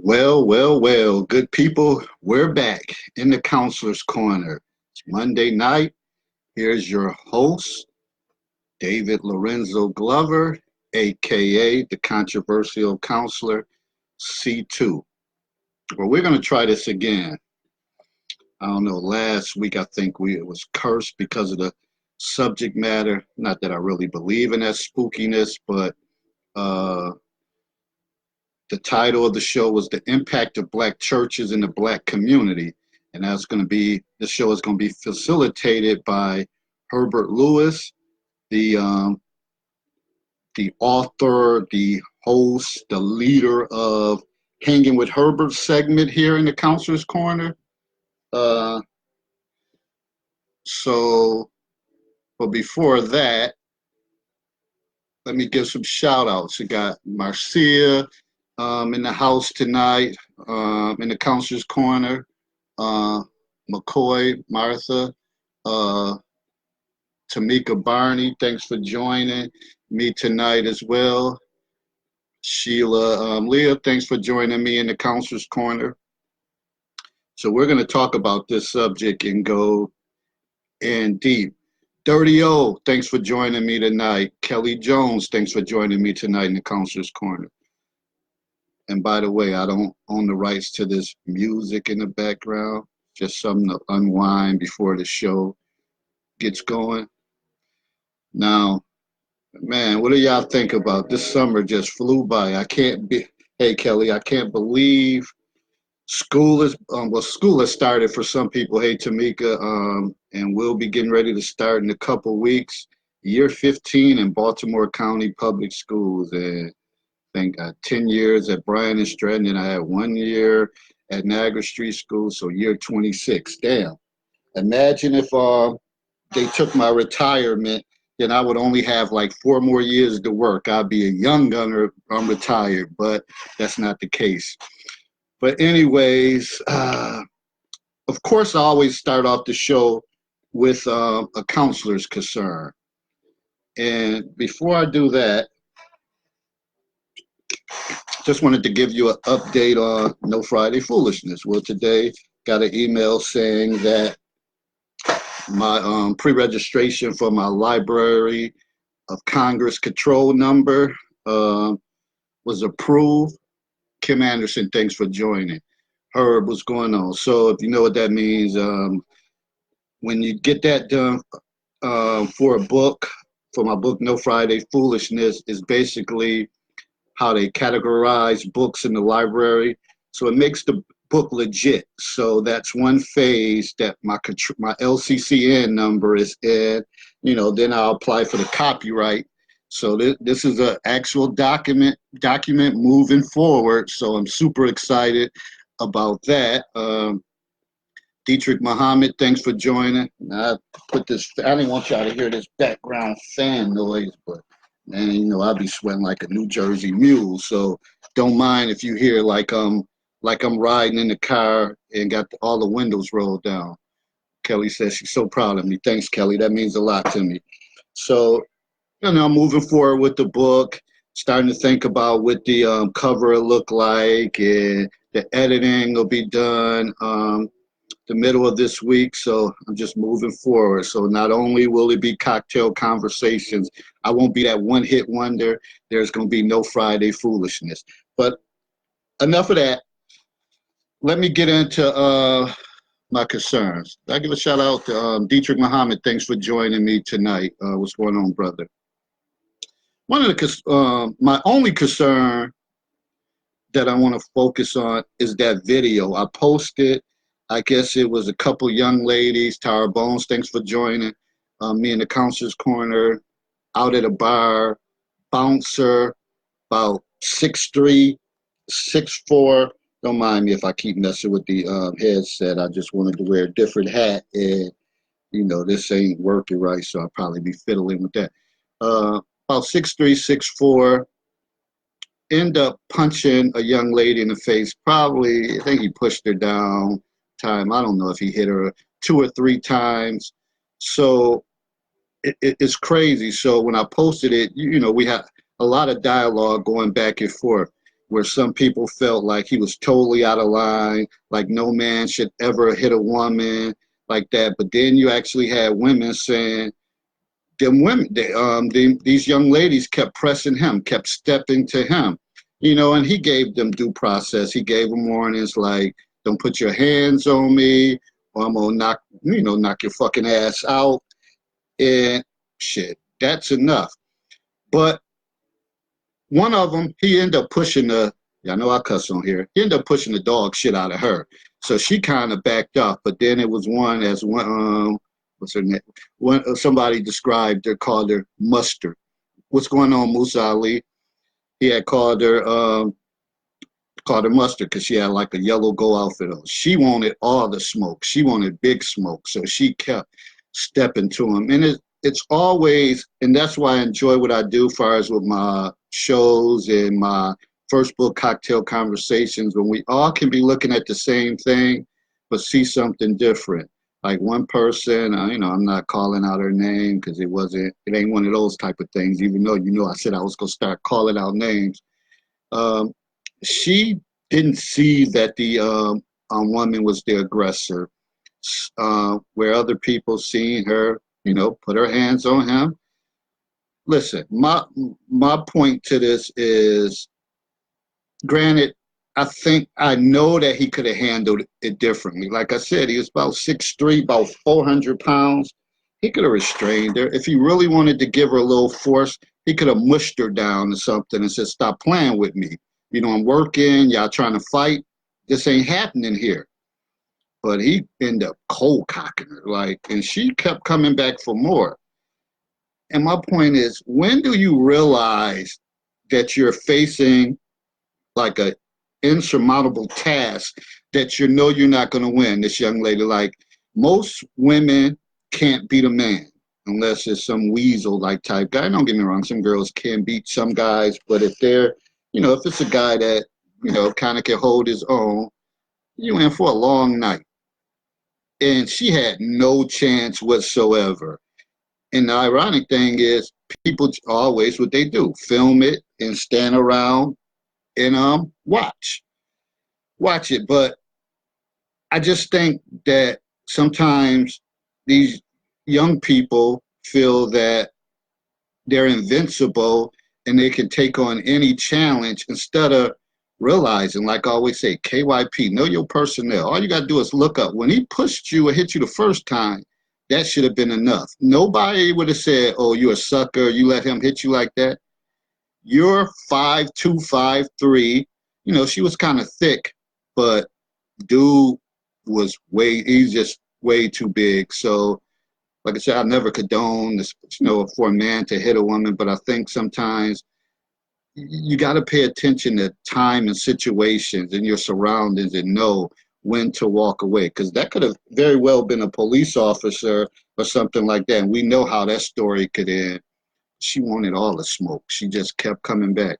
Well, good people. We're back in the Counselor's Corner. It's Monday night. Here's your host, David Lorenzo Glover, aka the controversial counselor, C2. Well, we're going to try this again. I don't know, last week I think it was cursed because of the subject matter. Not that I really believe in that spookiness, but uh, the title of the show was The Impact of Black Churches in the Black Community. And the show is going to be facilitated by Herbert Lewis, the the author, the host, the leader of Hanging with Herbert segment here in the Counselor's Corner. Uh, so, but before that, let me give some shout outs. We got Marcia in the house tonight, in the Counselor's Corner. McCoy, Martha, uh, Tamika Barney, thanks for joining me tonight as well. Sheila, Leah, thanks for joining me in the Counselor's Corner. So we're going to talk about this subject and go in deep. Dirty O, thanks for joining me tonight. Kelly Jones, thanks for joining me tonight in the Counselor's Corner. And by the way, I don't own the rights to this music in the background. Just something to unwind before the show gets going. Now, man, what do y'all think about this summer? Just flew by. Hey Kelly, I can't believe school has started for some people. Hey Tamika, and we'll be getting ready to start in a couple weeks. Year 15 in Baltimore County Public Schools, and I think 10 years at Bryan and Stratton, and I had 1 year at Niagara Street School, so year 26. Damn. Imagine if they took my retirement, then I would only have like 4 more years to work. I'd be a young gunner. I'm retired, but that's not the case. But anyways, of course, I always start off the show with a counselor's concern. And before I do that, just wanted to give you an update on No Friday Foolishness. Well, today got an email saying that my pre-registration for my Library of Congress control number was approved. Kim Anderson, thanks for joining. Herb, what's going on? So if you know what that means, when you get that done for my book, No Friday Foolishness, is basically how they categorize books in the library. So it makes the book legit. So that's one phase that my LCCN number is in. Then I'll apply for the copyright. So this is an actual document moving forward. So I'm super excited about that. Dietrich Muhammad, thanks for joining. I didn't want y'all to hear this background fan noise, but man, I'll be sweating like a New Jersey mule. So don't mind if you hear like I'm riding in the car and got all the windows rolled down. Kelly says she's so proud of me. Thanks, Kelly. That means a lot to me. So, moving forward with the book, starting to think about what the cover will look like, and the editing will be done the middle of this week. So I'm just moving forward. So not only will it be cocktail conversations, I won't be that one-hit wonder. There's going to be no Friday foolishness. But enough of that. Let me get into my concerns. I give a shout out to Dietrich Muhammad. Thanks for joining me tonight. What's going on, brother? My only concern that I want to focus on is that video I posted. I guess it was a couple young ladies. Tara Bones, thanks for joining me in the Counselor's Corner, out at a bar. Bouncer, about 6'3", 6'4". Don't mind me if I keep messing with the headset. I just wanted to wear a different hat, and this ain't working right, so I'll probably be fiddling with that. About 6'3", 6'4". End up punching a young lady in the face. Probably, I think he pushed her down. I don't know if he hit her 2 or 3 times. So it's crazy. So when I posted it, we had a lot of dialogue going back and forth. where some people felt like he was totally out of line, like no man should ever hit a woman like that. But then you actually had women saying, these young ladies kept pressing him, kept stepping to him, and he gave them due process. He gave them warnings like, don't put your hands on me, or I'm gonna knock your fucking ass out. And shit, that's enough. But one of them, he ended up pushing I know I cuss on here. He ended up pushing the dog shit out of her. So she kind of backed up. But then it was what's her name? Somebody described her, called her Mustard. What's going on, Musa Ali? He had called her Mustard because she had like a yellow gold outfit on. She wanted all the smoke. She wanted big smoke. So she kept stepping to him. And it's always, and that's why I enjoy what I do as far as with my shows and my first book, Cocktail Conversations, when we all can be looking at the same thing, but see something different. Like one person, I'm not calling out her name because it ain't one of those type of things, even though, I said I was going to start calling out names. She didn't see that the woman was the aggressor, where other people seen her, put her hands on him. Listen, my point to this is, granted, I know that he could have handled it differently. Like I said, he was about 6'3", about 400 pounds. He could have restrained her. If he really wanted to give her a little force, he could have mushed her down or something and said, stop playing with me. I'm working, y'all trying to fight. This ain't happening here. But he ended up cold cocking her, and she kept coming back for more. And my point is, when do you realize that you're facing like a insurmountable task that you're not going to win? This young lady, like most women can't beat a man unless it's some weasel like type guy. Don't get me wrong, some girls can beat some guys, but if they're, if it's a guy that, kind of can hold his own, you in for a long night. And she had no chance whatsoever. And the ironic thing is, people always what they do, film it and stand around and watch it. But I just think that sometimes these young people feel that they're invincible and they can take on any challenge instead of realizing, like I always say, KYP, know your personnel. All you got to do is look up. When he pushed you or hit you the first time, that should have been enough. Nobody would have said, oh, you're a sucker, you let him hit you like that. You're 5'2", 5'3". She was kind of thick, but dude was he's just way too big. So, like I said, I never condone this, for a man to hit a woman, but I think sometimes you got to pay attention to time and situations and your surroundings and know when to walk away, because that could have very well been a police officer or something like that. And we know how that story could end. She wanted all the smoke. She just kept coming back.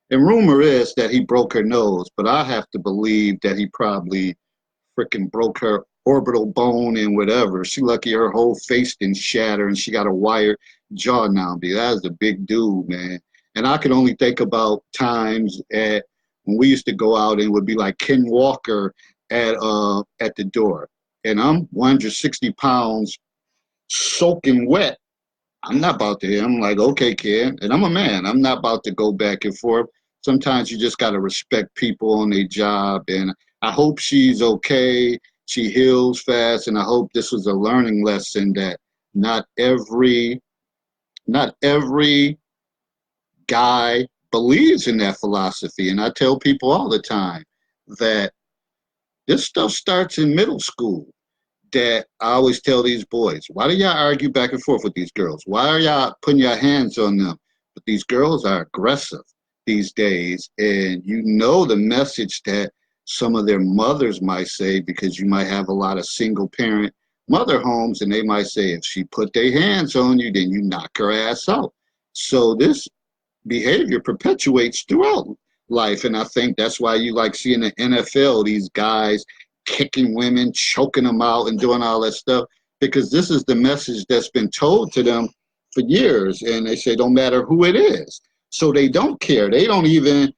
And rumor is that he broke her nose, but I have to believe that he probably freaking broke her orbital bone and whatever. She lucky her whole face didn't shatter and she got a wire jaw now. That was a big dude, man. And I could only think about times when we used to go out and it would be like Ken Walker at the door. And I'm 160 pounds soaking wet. I'm not about to. I'm like, okay, kid. And I'm a man. I'm not about to go back and forth. Sometimes you just got to respect people on their job. And I hope she's okay. She heals fast. And I hope this was a learning lesson that not every guy believes in that philosophy. And I tell people all the time that this stuff starts in middle school. That I always tell these boys, why do y'all argue back and forth with these girls? Why are y'all putting your hands on them? But these girls are aggressive these days. And the message that some of their mothers might say, because you might have a lot of single parent mother homes, and they might say, if she put their hands on you, then you knock her ass out. So this behavior perpetuates throughout life. And I think that's why you like seeing the NFL, these guys kicking women, choking them out and doing all that stuff, because this is the message that's been told to them for years. And they say, don't matter who it is. So they don't care. They don't even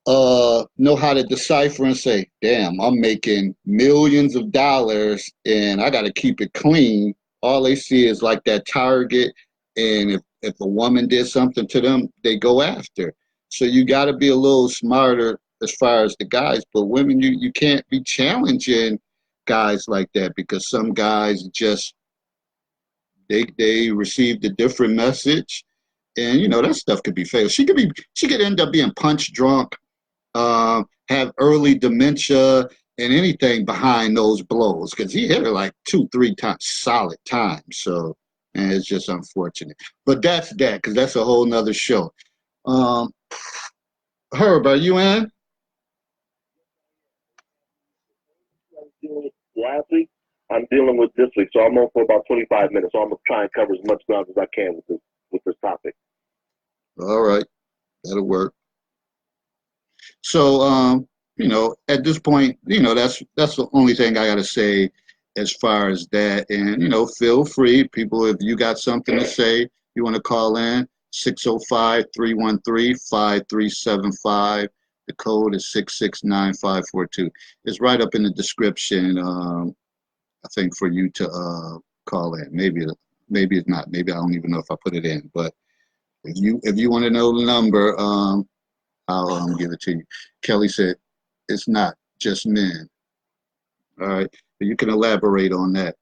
know how to decipher and say, damn, I'm making millions of dollars and I got to keep it clean. All they see is like that target. And if a woman did something to them, they go after. So you got to be a little smarter as far as the guys. But women, you can't be challenging guys like that because some guys just, they received a different message. And, that stuff could be fatal. She could end up being punch drunk, have early dementia and anything behind those blows because he hit her like 2-3 times solid time. So, and it's just unfortunate. But that's that because that's a whole nother show. Herb, are you in? Last week, I'm dealing with this week, so I'm on for about 25 minutes. So I'm gonna try and cover as much ground as I can with this topic. All right, that'll work. So, at this point, that's the only thing I got to say as far as that. And, feel free, people, if you got something to say, you want to call in, 605-313-5375. The code is 669-542. It's right up in the description, I think, for you to call in. Maybe it's not. Maybe I don't even know if I put it in. But if you want to know the number, I'll give it to you. Kelly said, it's not just men. All right. But you can elaborate on that.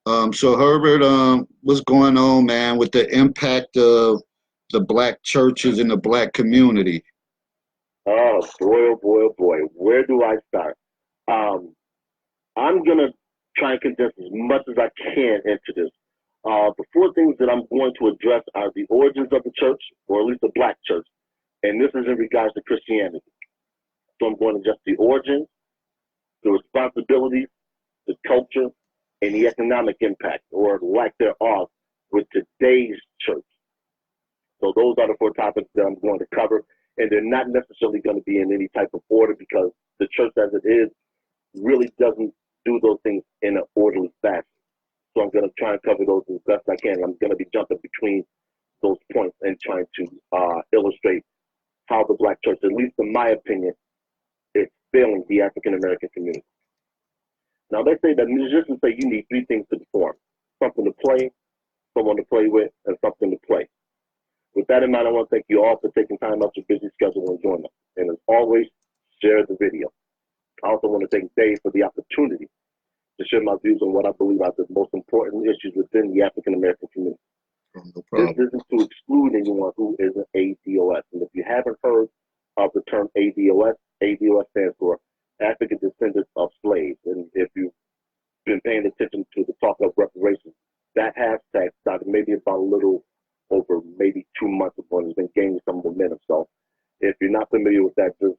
So Herbert, what's going on, man, with the impact of the black churches in the black community? Oh boy, oh boy, oh boy. Where do I start? I'm gonna try and condense as much as I can into this. The four things that I'm going to address are the origins of the church, or at least the black church, and this is in regards to Christianity. So I'm going to address the origins, the responsibilities, the culture, and the economic impact, or lack thereof, with today's church. So those are the four topics that I'm going to cover, and they're not necessarily going to be in any type of order because the church as it is really doesn't do those things in an orderly fashion. So I'm going to try and cover those as best I can. I'm going to be jumping between those points and trying to illustrate how the black church, at least in my opinion, is failing the African American community. Now they say that musicians say you need three things to perform: something to play, someone to play with, and something to play. With that in mind, I want to thank you all for taking time out your busy schedule and joining us. And as always, share the video. I also want to thank Dave for the opportunity to share my views on what I believe are the most important issues within the African American community. No problem. This isn't to exclude anyone who is an ADOS. And if you haven't heard of the term ADOS, ADOS stands for African Descendants of Slaves. And if you've been paying attention to the talk of reparations, that hashtag started maybe about a little over maybe 2 months ago and has been gaining some momentum. So if you're not familiar with that, just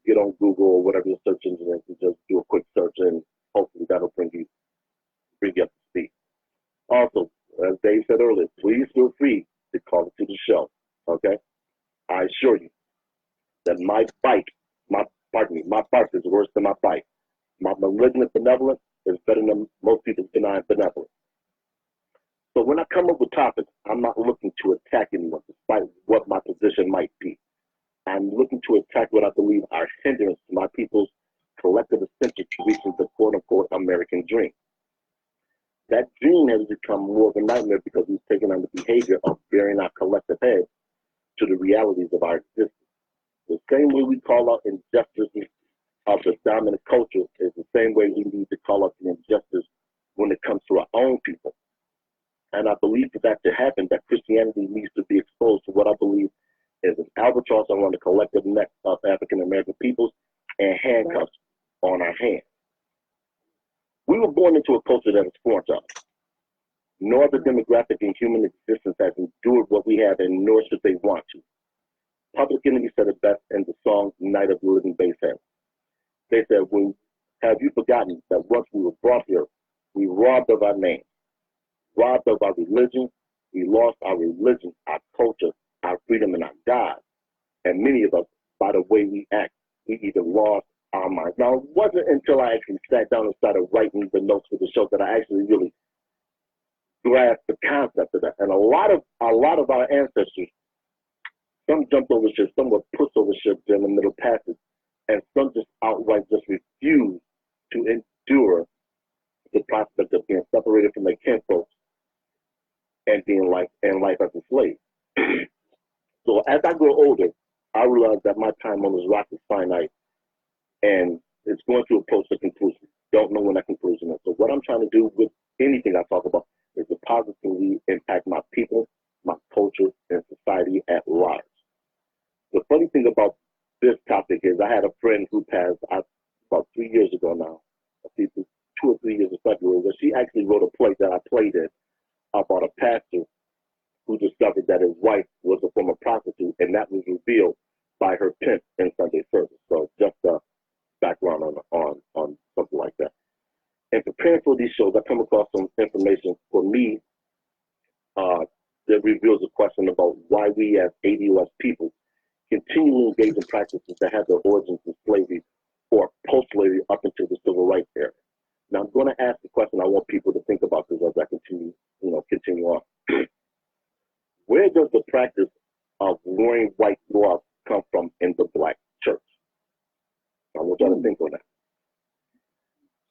get on Google or whatever your search engine is and just do a quick search, and hopefully that'll bring you up to speed. Also, as Dave said earlier, please feel free to call it to the show. Okay? I assure you that my bark is worse than my bite. My malignant benevolence is better than most people's benign benevolence. So when I come up with topics, I'm not looking to attack anyone, despite what my position might be. I'm looking to attack what I believe are hindrance to my people's collective ascension to reaching the quote-unquote American dream. That dream has become more of a nightmare because we've taken on the behavior of burying our collective heads to the realities of our existence. The same way we call out injustices of the dominant culture is the same way we need to call out the injustice when it comes to our own people. And I believe for that to happen, that Christianity needs to be exposed to what I believe is an albatross around the collective neck of African American peoples and handcuffs on our hands. We were born into a culture that is foreign to us. No other demographic in human existence has endured what we have, and nor should they want to. Public Enemy said it best in the song Night of the Living Basshead. They said, have you forgotten that once we were brought here, we robbed of our name, robbed of our religion, we lost our religion, our culture, our freedom, and our God. And many of us, by the way we act, we either lost our minds. Now, it wasn't until I actually sat down and started writing the notes for the show that I actually really grasped the concept of that. And a lot of our ancestors Some jumped over ships, some were pushed over ships in the middle passage, and some just outright just refused to endure the prospect of being separated from their kinfolks and being life as a slave. So as I grow older, I realize that my time on this rock is finite and it's going to approach the conclusion. Don't know when that conclusion is. So what I'm trying to do with anything I talk about is to positively impact my people, my culture, and society at large. The funny thing about this topic is I had a friend who passed about 3 years ago now, I think 2 or 3 years in February, where she actually wrote a play that I played in about a pastor who discovered that his wife was a former prostitute, and that was revealed by her pimp in Sunday service. So just a background on something like that. And preparing for these shows, I come across some information for me that reveals a question about why we as ADOS people continually engage in practices that have their origins in slavery or post-slavery up until the civil rights era. Now I'm going to ask the question. I want people to think about this as I continue on. Where does the practice of wearing white gloves come from in the Black church? I want y'all to think on that.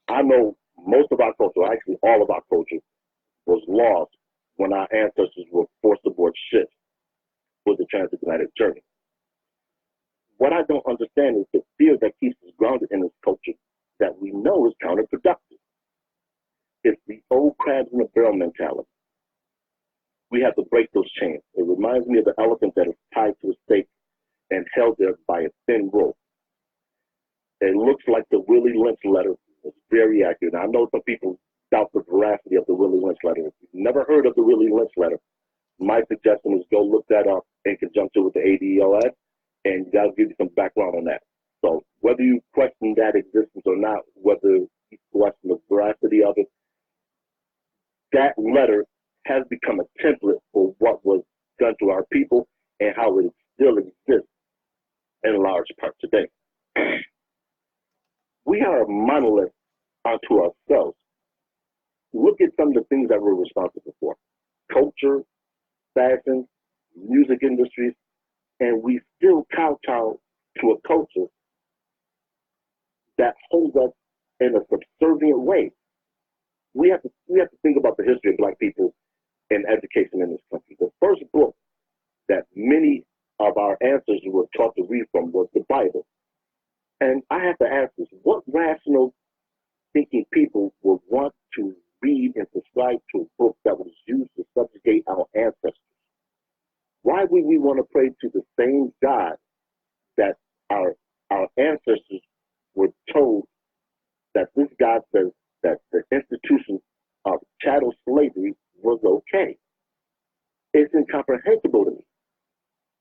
I know most of our culture, actually all of our culture, was lost when our ancestors were forced aboard ships for the transatlantic journey. What I don't understand is the fear that keeps us grounded in this culture that we know is counterproductive. It's the old crabs in the barrel mentality. We have to break those chains. It reminds me of the elephant that is tied to a stake and held there by a thin rope. It looks like the Willie Lynch letter was very accurate. Now, I know some people doubt the veracity of the Willie Lynch letter. If you've never heard of the Willie Lynch letter, my suggestion is go look that up in conjunction with the ADOS, and that'll give you some background on that. So whether you question that existence or not, whether you question the veracity of it, that letter has become a template for what was done to our people and how it still exists in large part today. We are a monolith unto ourselves. Look at some of the things that we're responsible for. Culture, fashion, music industries, and we still kowtow to a culture that holds us in a subservient way. We have to think about the history of Black people and education in this country. The first book that many of our ancestors were taught to read from was the Bible. And I have to ask this, what rational thinking people would want to read and subscribe to a book that was used to subjugate our ancestors? Why would we want to pray to the same God that our ancestors were told that this God says that the institution of chattel slavery was okay? It's incomprehensible to me.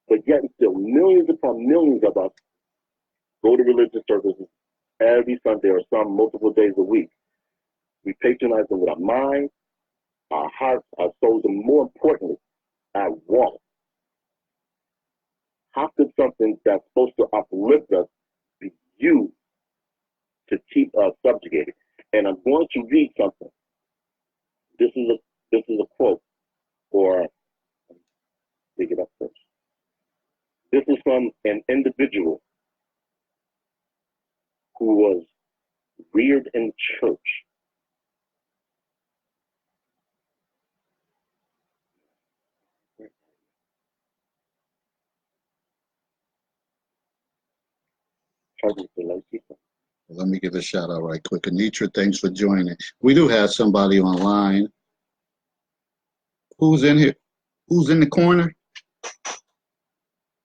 But yet and still, millions upon millions of us go to religious services every Sunday or some multiple days a week. We patronize them with our mind, our hearts, our souls, and more importantly, our wallet. How could something that's supposed to uplift us be used to keep us subjugated? And I'm going to read something. This is a quote, or pick it up first. This is from an individual who was reared in church. Let me give a shout out right quick. Anitra, thanks for joining. We do have somebody online. Who's in here? Who's in the corner?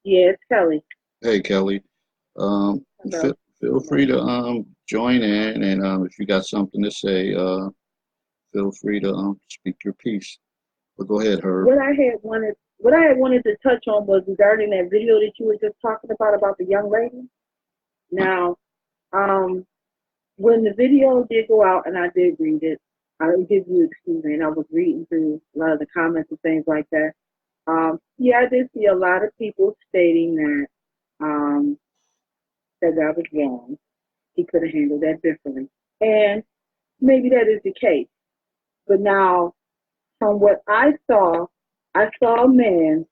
Yeah, it's Kelly. Hey, Kelly. Feel free to join in, and if you got something to say, feel free to speak your piece. But go ahead, Herb. What I had wanted to touch on was regarding that video that you were just talking about the young lady. Now, when the video did go out, and I did read it, I give you excuse me, and I was reading through a lot of the comments and things like that. Yeah, I did see a lot of people stating that that was wrong. He could have handled that differently, and maybe that is the case. But now, from what I saw a man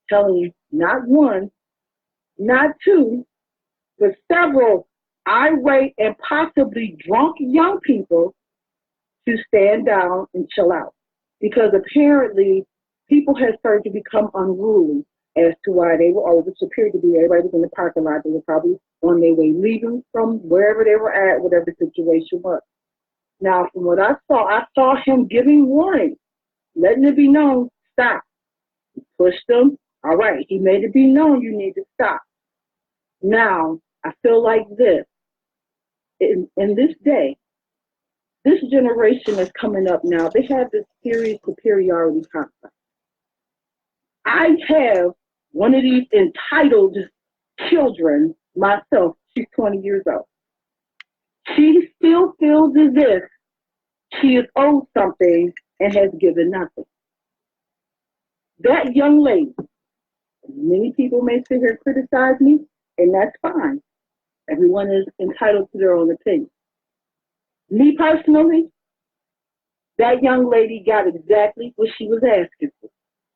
telling not one, not two, but several irate and possibly drunk young people to stand down and chill out. Because apparently people had started to become unruly as to why they were, or which appeared to be everybody was in the parking lot. They were probably on their way leaving from wherever they were at, whatever the situation was. Now, from what I saw him giving warning, letting it be known, stop. He pushed them. All right, he made it be known you need to stop. Now, I feel like this. In this day, this generation that's coming up now, they have this serious superiority complex. I have one of these entitled children myself. She's 20 years old. She still feels as if she is owed something and has given nothing. That young lady, many people may sit here and criticize me, and that's fine. Everyone is entitled to their own opinion. Me personally, that young lady got exactly what she was asking for.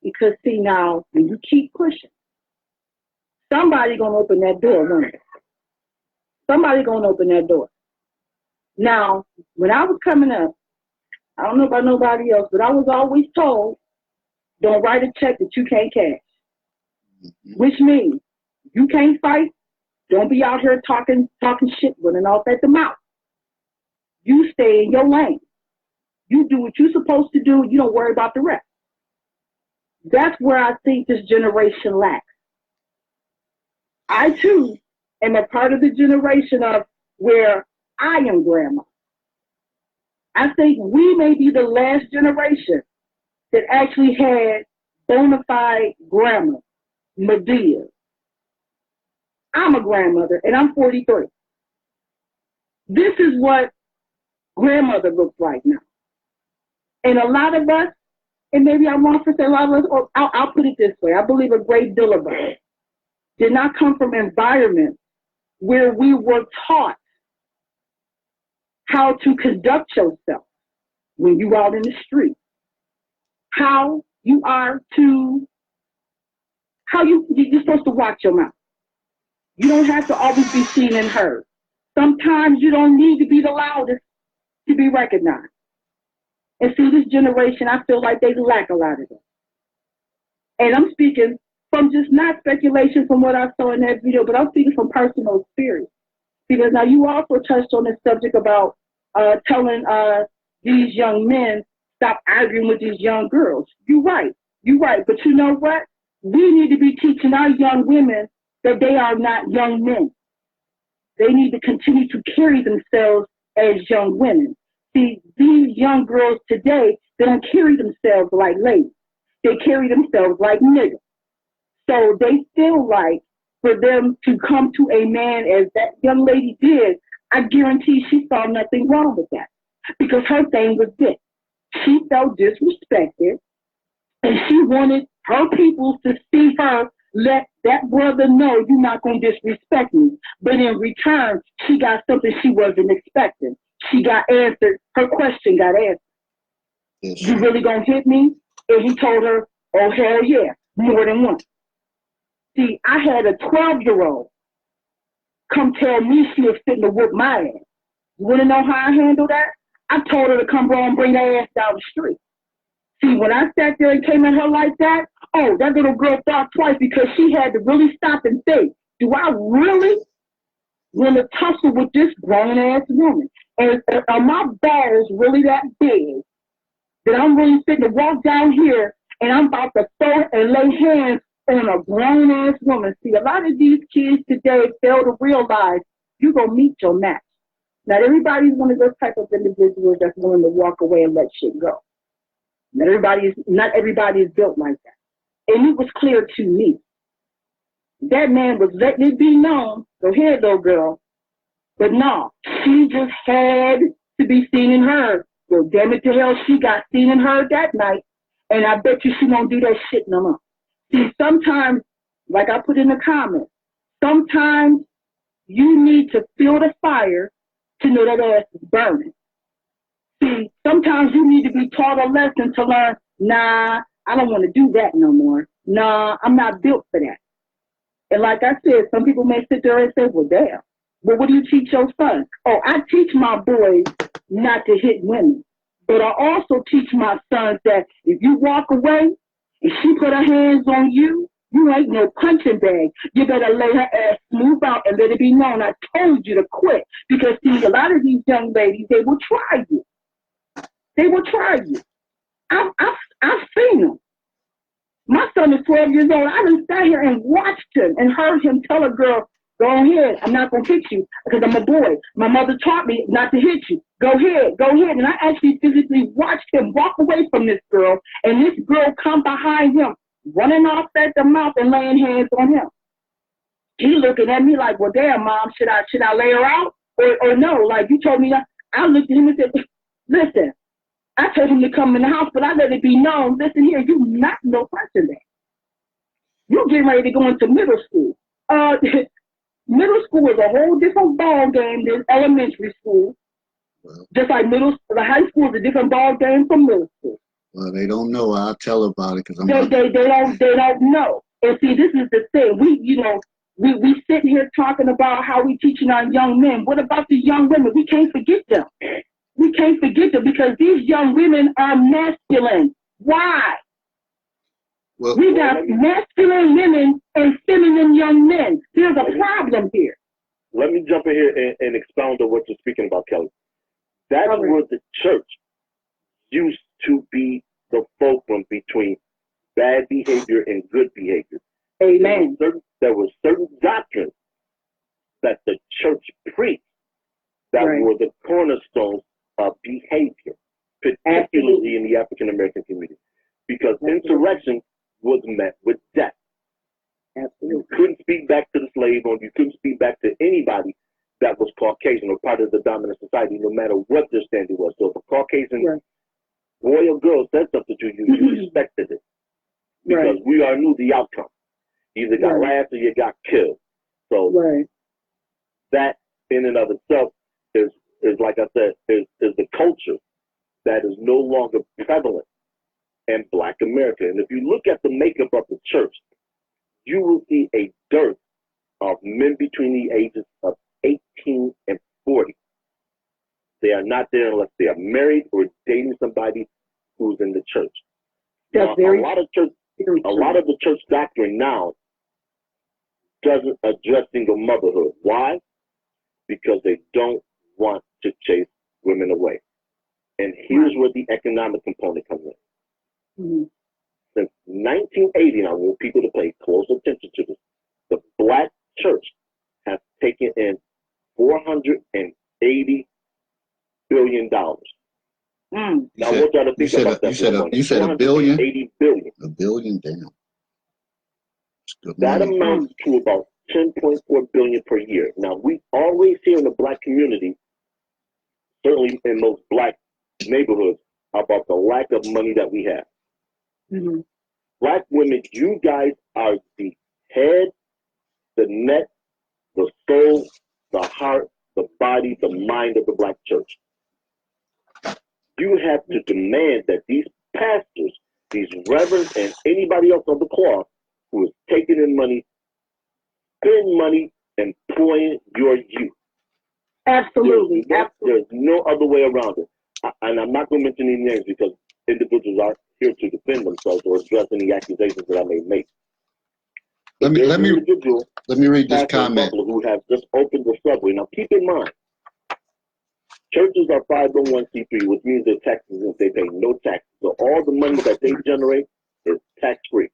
Because see now, when you keep pushing, somebody gonna open that door, won't it? Somebody gonna open that door. Now, when I was coming up, I don't know about nobody else, but I was always told, don't write a check that you can't cash. Which means you can't fight, don't be out here talking shit, running off at the mouth. You stay in your lane. You do what you're supposed to do, you don't worry about the rest. That's where I think this generation lacks. I too am a part of the generation of where I am grandma. I think we may be the last generation that actually had bona fide grandma, Medea. I'm a grandmother and I'm 43. This is what grandmother looks like now. And a lot of us, and maybe I'm wrong for saying a lot of us, or I'll put it this way, I believe a great deal of us did not come from environments where we were taught how to conduct yourself when you out in the street, how you are to, you're supposed to watch your mouth. You don't have to always be seen and heard. Sometimes you don't need to be the loudest to be recognized. And see, this generation, I feel like they lack a lot of that. And I'm speaking from just not speculation from what I saw in that video, but I'm speaking from personal experience. Because now you also touched on this subject about telling these young men, stop arguing with these young girls. You're right. But you know what? We need to be teaching our young women that they are not young men. They need to continue to carry themselves as young women. See, these young girls today, they don't carry themselves like ladies. They carry themselves like niggas. So they feel like for them to come to a man as that young lady did, I guarantee she saw nothing wrong with that. Because her thing was this. She felt disrespected, and she wanted her people to see her let that brother know you're not going to disrespect me. But in return, she got something she wasn't expecting. She got answered. Her question got answered. Yes. You really going to hit me? And he told her, oh, hell yeah, more than once. See, I had a 12-year-old come tell me she was fitting to whoop my ass. You want to know how I handled that? I told her to come on and bring that ass down the street. See, when I sat there and came at her like that, oh, that little girl thought twice because she had to really stop and think, do I really want to tussle with this grown-ass woman? And are my balls really that big that I'm really fitting to walk down here and I'm about to throw and lay hands on a grown-ass woman? See, a lot of these kids today fail to realize you're going to meet your match. Not everybody's one of those type of individuals that's willing to walk away and let shit go. Not everybody is built like that. And it was clear to me. That man was letting it be known, go ahead, little girl. But no, she just had to be seen and heard. Well, damn it to hell, she got seen and heard that night. And I bet you she won't do that shit no more. See, sometimes, like I put in the comments, sometimes you need to feel the fire to know that ass is burning. See, sometimes you need to be taught a lesson to learn, nah, I don't want to do that no more. Nah, I'm not built for that. And like I said, some people may sit there and say, well, damn. Well, what do you teach your son? Oh, I teach my boys not to hit women. But I also teach my sons that if you walk away and she put her hands on you, you ain't no punching bag. You better lay her ass smooth out and let it be known I told you to quit. Because, see, a lot of these young ladies, they will try you. They will try you. I've seen them. My son is 12 years old. I done sat here and watched him and heard him tell a girl, go ahead, I'm not going to hit you because I'm a boy. My mother taught me not to hit you. Go ahead, go ahead. And I actually physically watched him walk away from this girl, and this girl come behind him, running off at the mouth and laying hands on him. He looking at me like, well, damn, Mom, should I lay her out or no? Like, you told me that. I looked at him and said, listen, I told him to come in the house, but I let it be known, listen here, you not no person there. You're getting ready to go into middle school. Middle school is a whole different ball game than elementary school. Well, just like the high school is a different ball game from middle school. Well, they don't know. I'll tell about it because they don't know. And see, this is the thing. We sitting here talking about how we teaching our young men. What about the young women? We can't forget them. We can't forget them because these young women are masculine. Why? Well, we got masculine women and feminine young men. There's a problem here. Let me jump in here and expound on what you're speaking about, Kelly. That's where the church used to be the fulcrum between bad behavior and good behavior. Amen. There were certain doctrines that the church preached that were the cornerstones of behavior, particularly in the African American community, because insurrection was met with death. You couldn't speak back to the slave owner, you couldn't speak back to anybody that was Caucasian or part of the dominant society, no matter what their standing was. So if a Caucasian boy or girl said something to you, you respected it. Because we all knew the outcome. You either got laughed or you got killed. So that in and of itself is like I said, is the culture that is no longer prevalent in Black America. And if you look at the makeup of the church, you will see a dearth of men between the ages of 18 and 40. They are not there unless they are married or dating somebody who's in the church. Now, a lot of the church doctrine now doesn't address single motherhood. Why? Because they don't want to chase women away. And here's where the economic component comes in. Mm-hmm. Since 1980, I want people to pay close attention to this, the Black church has taken in $480 billion. Now, I want y'all to think about that. You said a billion? $80 billion. A billion, damn. That amounts to about $10.4 billion per year. Now, we always hear in the Black community, certainly in most Black neighborhoods, about the lack of money that we have. Mm-hmm. Black women, you guys are the head, the neck, the soul, the heart, the body, the mind of the Black church. You have to demand that these pastors, these reverends, and anybody else on the cloth who is taking in money, spend money employing your youth. Absolutely. There's no other way around it. And I'm not going to mention any names because individuals are here to defend themselves or address any accusations that I may make. Let me read this comment. Who have just opened the subway. Now, keep in mind, churches are 501c3, which means their taxes, they pay no taxes. So all the money that they generate is tax-free.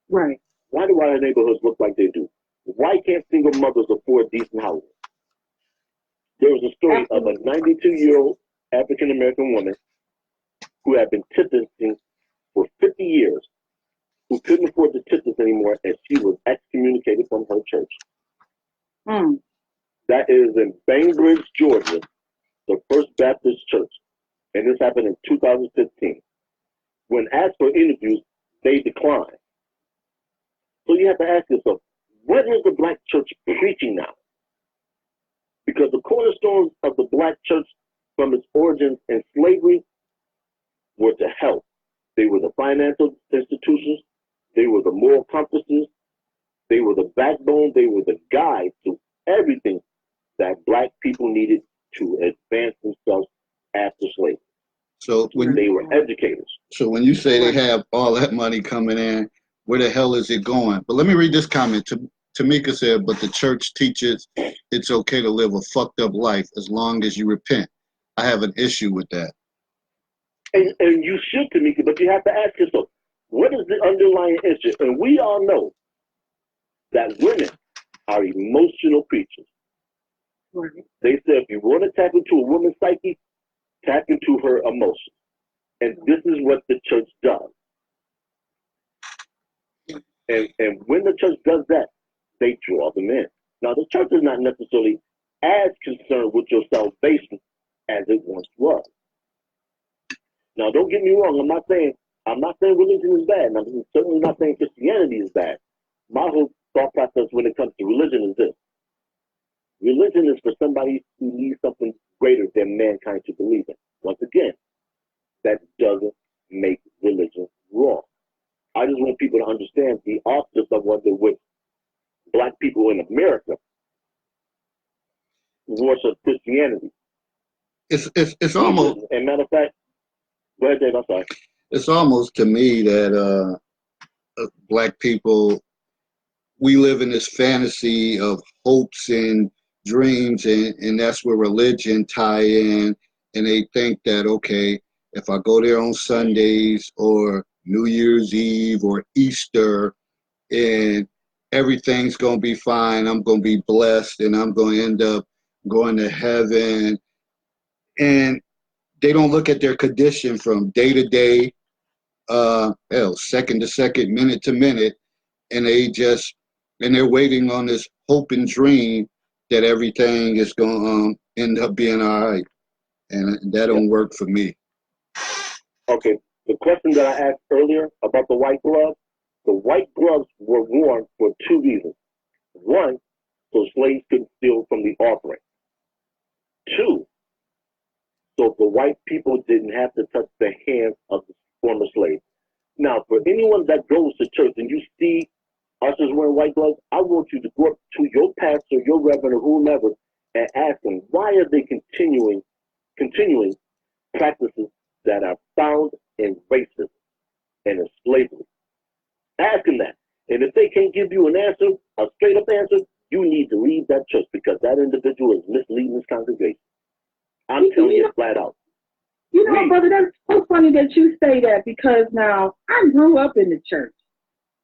Right. Why do our neighborhoods look like they do? Why can't single mothers afford decent housing? There was a story of a 92-year-old African-American woman who had been tithing for 50 years, who couldn't afford the tithers anymore, and she was excommunicated from her church. Mm. That is in Bainbridge, Georgia, the First Baptist Church. And this happened in 2015. When asked for interviews, they declined. So you have to ask yourself, what is the Black church preaching now? Because the cornerstones of the Black church from its origins in slavery were to help. They were the financial institutions, They were the moral compasses. They were the backbone. They were the guide to everything that black people needed to advance themselves after slavery. So when They were educators. So when you say they have all that money coming in, where the hell is it going? But let me read this comment. Tamika said, but the church teaches it's okay to live a fucked up life as long as you repent. I have an issue with that. And you should, Tamika, but you have to ask yourself, what is the underlying issue? And we all know that women are emotional creatures. Right. They said if you want to tap into a woman's psyche, tap into her emotions. And this is what the church does. And when the church does that, they draw them in. Now, the church is not necessarily as concerned with your salvation as it once was. Now, don't get me wrong. I'm not saying religion is bad. And I'm certainly not saying Christianity is bad. My whole thought process when it comes to religion is this. Religion is for somebody who needs something greater than mankind to believe in. Once again, that doesn't make religion wrong. I just want people to understand the opposite of what they're with black people in America worship Christianity. It's almost. And matter of fact, go ahead, Dave. I'm sorry. It's almost to me that black people, we live in this fantasy of hopes and dreams, and that's where religion tie in. And they think that, okay, if I go there on Sundays or New Year's Eve or Easter, and everything's going to be fine, I'm going to be blessed, and I'm going to end up going to heaven. And they don't look at their condition from day to day, second to second, minute to minute, and they're waiting on this hope and dream that everything is going to end up being all right. And that don't work for me. Okay, the question that I asked earlier about the white gloves were worn for two reasons. One, so slaves couldn't steal from the offering. Two, so the white people didn't have to touch the hands of the former slaves. Now, for anyone that goes to church and you see ushers wearing white gloves, I want you to go up to your pastor, your reverend, or whomever, and ask them, why are they continuing practices that are found in racism and in slavery? Ask them that. And if they can't give you an answer, a straight up answer, you need to leave that church because that individual is misleading this congregation. I'm telling you flat out. You know, brother, that's so funny that you say that because now I grew up in the church.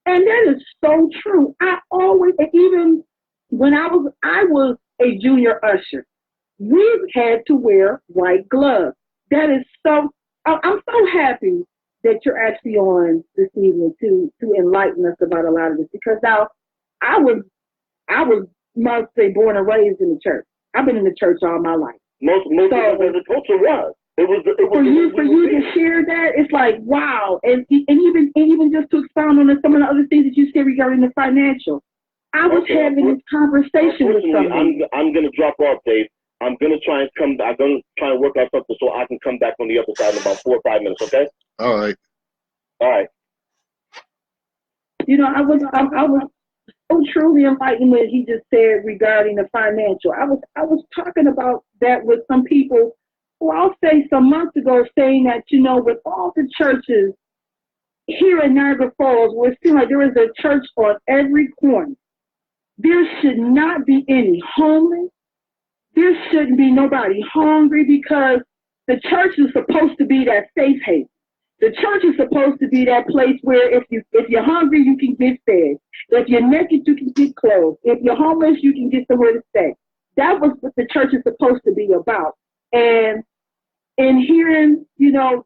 And that is so true. I always, even when I was a junior usher, we had to wear white gloves. That is so, I'm so happy that you're actually on this evening to enlighten us about a lot of this because now I was must say born and raised in the church. I've been in the church all my life. Most of the culture was. It was for you to share that, it's like wow, and even just to expound on some of the other things that you said regarding the financial. I was having this conversation with somebody. I'm gonna drop off, Dave. I'm gonna try and work out something so I can come back on the other side in about 4 or 5 minutes. Okay. All right. All right. You know, I was so truly enlightened what he just said regarding the financial. I was talking about that with some people. Well, I'll say some months ago, saying that, you know, with all the churches here in Niagara Falls, where it seems like there is a church on every corner, there should not be any homeless. There shouldn't be nobody hungry because the church is supposed to be that safe haven. The church is supposed to be that place where if you're hungry, you can get fed. If you're naked, you can get clothes. If you're homeless, you can get somewhere to stay. That was what the church is supposed to be about. And in hearing, you know,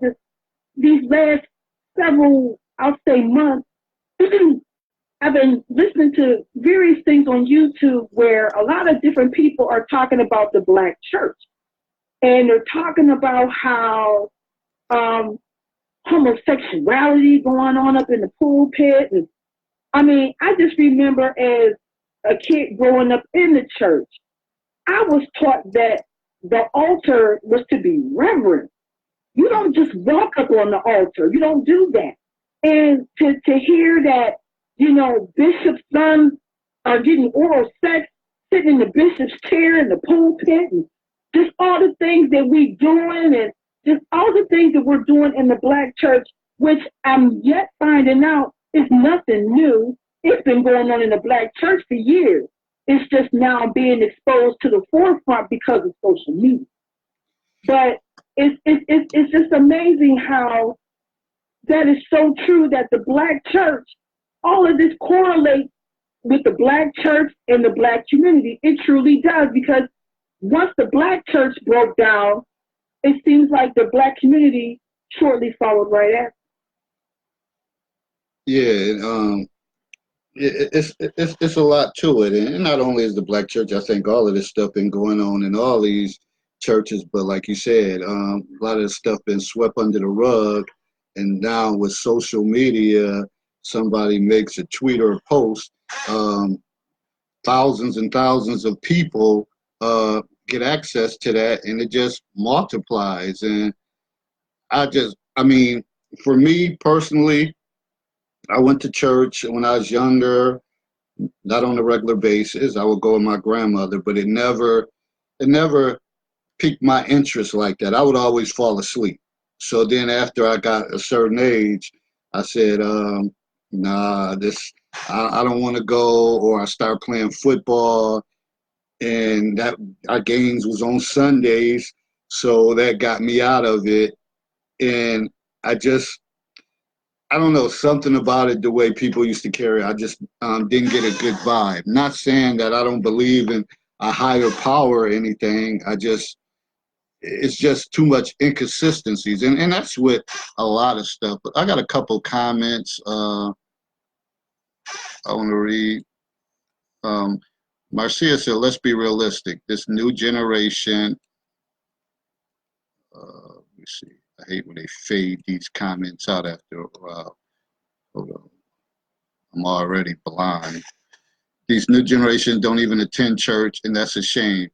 these last several, I'll say months, I've been listening to various things on YouTube where a lot of different people are talking about the Black church. And they're talking about how homosexuality going on up in the pulpit. And I mean, I just remember as a kid growing up in the church, I was taught that the altar was to be reverent. You don't just walk up on the altar. You don't do that. And to hear that, bishops' sons are getting oral sex, sitting in the bishop's chair in the pulpit, and just all the things that we're doing, and just all the things that we're doing in the Black church, which I'm yet finding out is nothing new. It's been going on in the Black church for years. It's just now being exposed to the forefront because of social media. But it's just amazing how that is so true, that the Black church, all of this correlates with the Black church and the Black community. It truly does, because once the Black church broke down, it seems like the Black community shortly followed right after. Yeah, it's a lot to it, and not only is the Black church, I think all of this stuff been going on in all these churches, but like you said, a lot of this stuff been swept under the rug, and now with social media, somebody makes a tweet or a post, thousands and thousands of people get access to that, and it just multiplies. And I mean, for me personally, I went to church when I was younger, not on a regular basis. I would go with my grandmother, but it never piqued my interest like that. I would always fall asleep. So then after I got a certain age, I said, nah, I don't want to go, or I started playing football, and that our games was on Sundays, so that got me out of it. And I don't know, something about it, the way people used to carry, I just didn't get a good vibe. Not saying that I don't believe in a higher power or anything. It's just too much inconsistencies. And that's with a lot of stuff. But I got a couple comments I want to read. Marcia said, let's be realistic. This new generation, let me see. I hate when they fade these comments out after a while. Hold on. I'm already blind. These new generations don't even attend church, and that's a shame.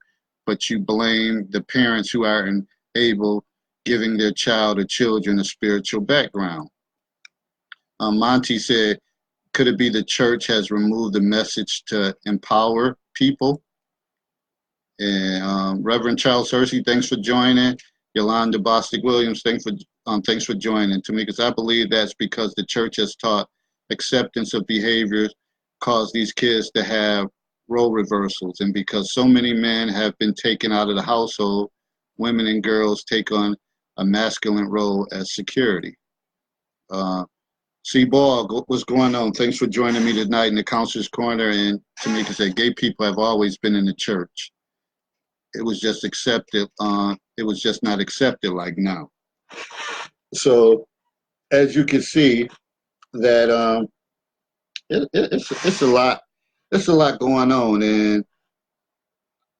But you blame the parents who aren't able, giving their child or children a spiritual background. Monty said, could it be the church has removed the message to empower people? And Reverend Charles Hersey, thanks for joining. Yolanda Bostic Williams, thanks for joining. Tamika, I believe that's because the church has taught acceptance of behaviors cause these kids to have role reversals, and because so many men have been taken out of the household, women and girls take on a masculine role as security. C-Ball, what's going on? Thanks for joining me tonight in the Counselor's Corner. And Tamika said, gay people have always been in the church. It was just accepted. It was just not accepted like now. So, as you can see, that it's a lot. It's a lot going on, and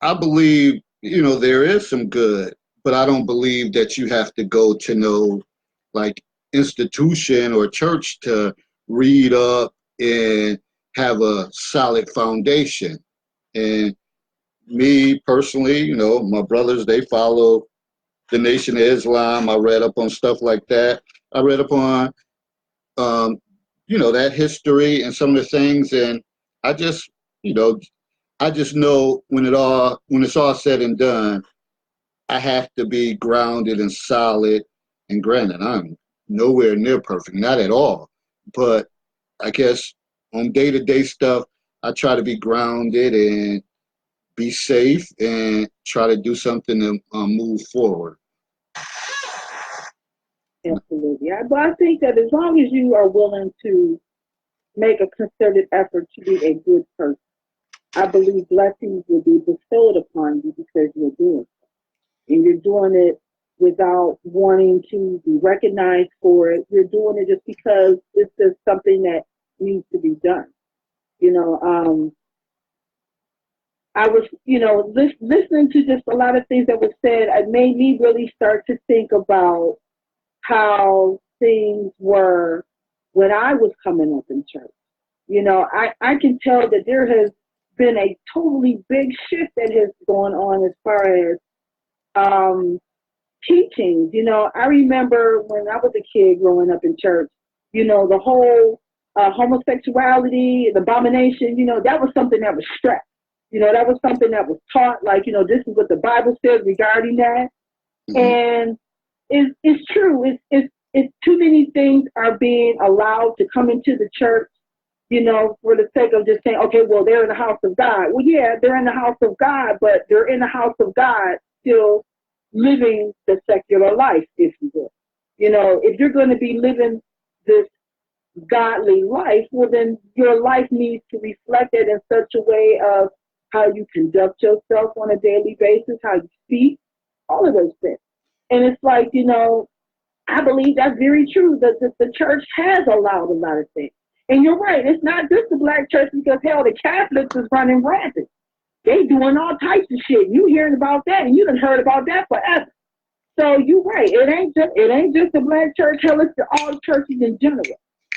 I believe there is some good, but I don't believe that you have to go to no like institution or church to read up and have a solid foundation. And me personally, my brothers, they follow the Nation of Islam. I read up on stuff like that. I read up on, that history and some of the things, and I just, I just know when it's all said and done, I have to be grounded and solid. And granted, I'm nowhere near perfect, not at all. But I guess on day-to-day stuff, I try to be grounded and be safe and try to do something to move forward. Absolutely. But I think that as long as you are willing to make a concerted effort to be a good person, I believe blessings will be bestowed upon you because you're doing it. And you're doing it without wanting to be recognized for it. You're doing it just because it's just something that needs to be done. I was, listening to just a lot of things that were said. It made me really start to think about how things were when I was coming up in church. I can tell that there has been a totally big shift that has gone on as far as teachings. I remember when I was a kid growing up in church, You know, the whole homosexuality, the abomination, you know, that was something that was stressed. You know, that was something that was taught, like, you know, this is what the Bible says regarding that. Mm-hmm. And it's true. It's too many things are being allowed to come into the church, you know, for the sake of just saying, okay, well, they're in the house of God. Well, yeah, they're in the house of God, but they're in the house of God still living the secular life, if you will. You know, if you're going to be living this godly life, well, then your life needs to reflect it in such a way of how you conduct yourself on a daily basis, how you speak, all of those things. And it's like, you know, I believe that's very true, that the church has allowed a lot of things. And you're right, it's not just the black church, because hell, the Catholics is running rampant. They doing all types of shit. You hearing about that, and you done heard about that forever. So you're right, it ain't just the black church, hell, it's all churches in general.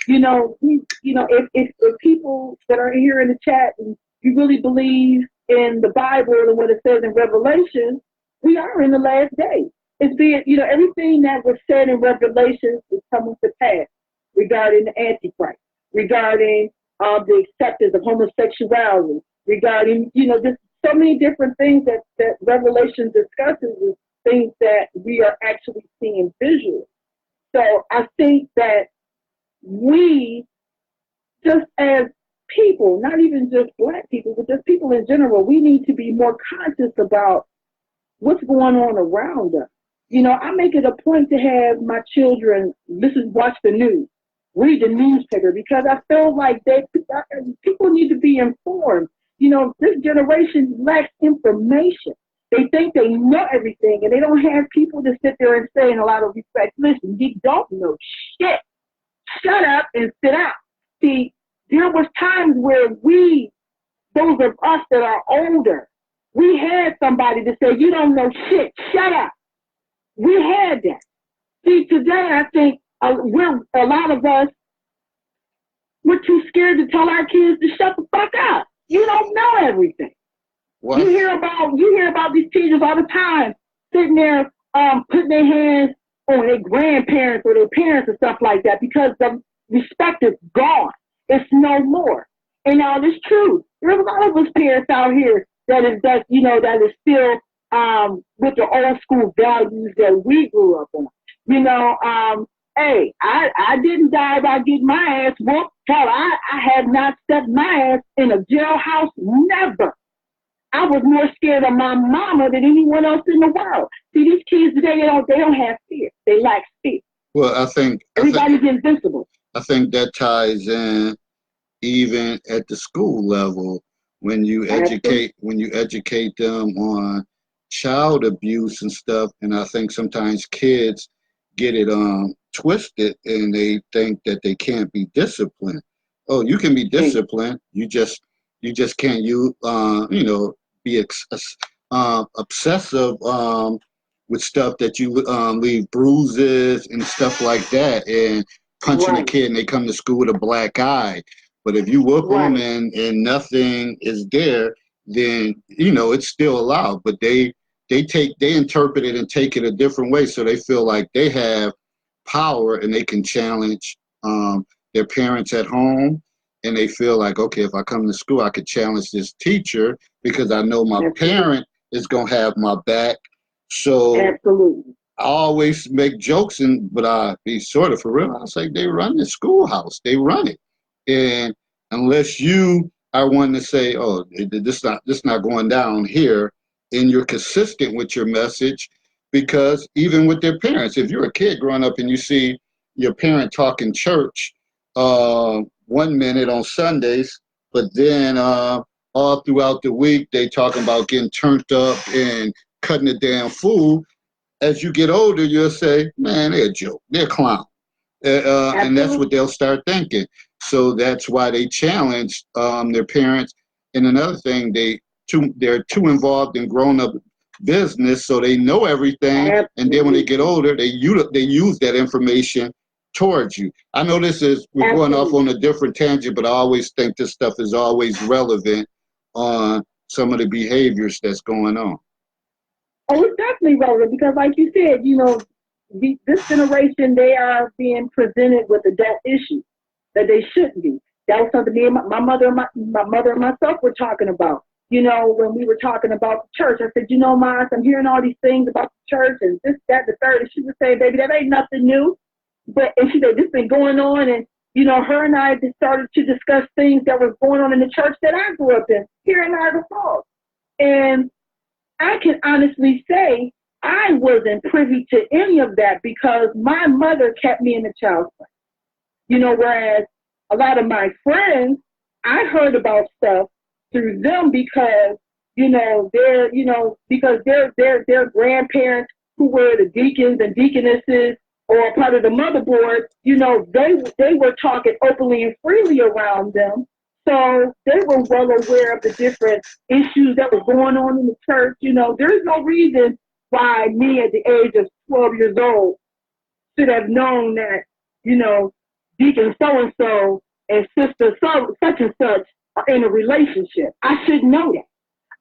You know, if people that are here in the chat and you really believe in the Bible and what it says in Revelation, we are in the last days. It's being, you know, everything that was said in Revelation is coming to pass regarding the Antichrist, regarding the acceptance of homosexuality, regarding, you know, just so many different things that Revelation discusses, is things that we are actually seeing visually. So I think that we, just as people, not even just black people, but just people in general, we need to be more conscious about what's going on around us. You know, I make it a point to have my children watch the news, read the newspaper, because I feel like people need to be informed. You know, this generation lacks information. They think they know everything, and they don't have people to sit there and say in a lot of respect, listen, you don't know shit. Shut up and sit down. See, there was times where those of us that are older, we had somebody to say, you don't know shit, shut up. We had that. See, today I think a lot of us, we're too scared to tell our kids to shut the fuck up. You don't know everything. What? You hear about these teachers all the time, sitting there putting their hands on their grandparents or their parents and stuff like that, because the respect is gone. It's no more. And now it's true. There's a lot of us parents out here that is still with the old school values that we grew up on. You know, hey, I didn't die by getting my ass whooped. Hell, I have not stepped my ass in a jailhouse, never. I was more scared of my mama than anyone else in the world. See, these kids today, they don't have fear. They lack fear. Well, I think everybody's invincible. I think that ties in even at the school level when you educate them on child abuse and stuff. And I think sometimes kids get it twisted, and they think that they can't be disciplined. Oh, you can be disciplined. You just can't be obsessive with stuff that you leave bruises and stuff like that, and punching a kid and they come to school with a black eye. But if you whoop them and nothing is there, then it's still allowed. But they interpret it and take it a different way, so they feel like they have power and they can challenge their parents at home. And they feel like, okay, if I come to school, I could challenge this teacher because I know my parent is going to have my back. So absolutely. I always make jokes, but I be sort of for real. I say they run the schoolhouse. They run it. And unless you are one to say, oh, this not going down here, and you're consistent with your message, because even with their parents, if you're a kid growing up and you see your parent talking church, 1 minute on Sundays, but then all throughout the week they talking about getting turned up and cutting the damn food. As you get older, you'll say, man, they're a joke, they're a clown. And that's what they'll start thinking. So that's why they challenge their parents. And another thing, they're too involved in grown-up business, so they know everything. Absolutely. And then when they get older, they use that information towards you. I know we're going off on a different tangent, but I always think this stuff is always relevant on some of the behaviors that's going on. Oh, it's definitely relevant because, like you said, this generation, they are being presented with adult issues that they shouldn't be. That was something me and my mother, my mother and myself were talking about. You know, when we were talking about the church, I said, you know, Mom, I'm hearing all these things about the church and this, that, the third. And she would say, baby, that ain't nothing new. And she said, this been going on. And, you know, her and I just started to discuss things that was going on in the church that I grew up in here in Niagara Falls. And I can honestly say I wasn't privy to any of that because my mother kept me in the child's play. You know, whereas a lot of my friends, I heard about stuff through them because, you know, because their grandparents who were the deacons and deaconesses or part of the motherboard, you know, they were talking openly and freely around them. So they were well aware of the different issues that were going on in the church. You know, there's no reason why me at the age of 12 years old should have known that, you know, Deacon so-and-so and Sister such and such are in a relationship. I should know that.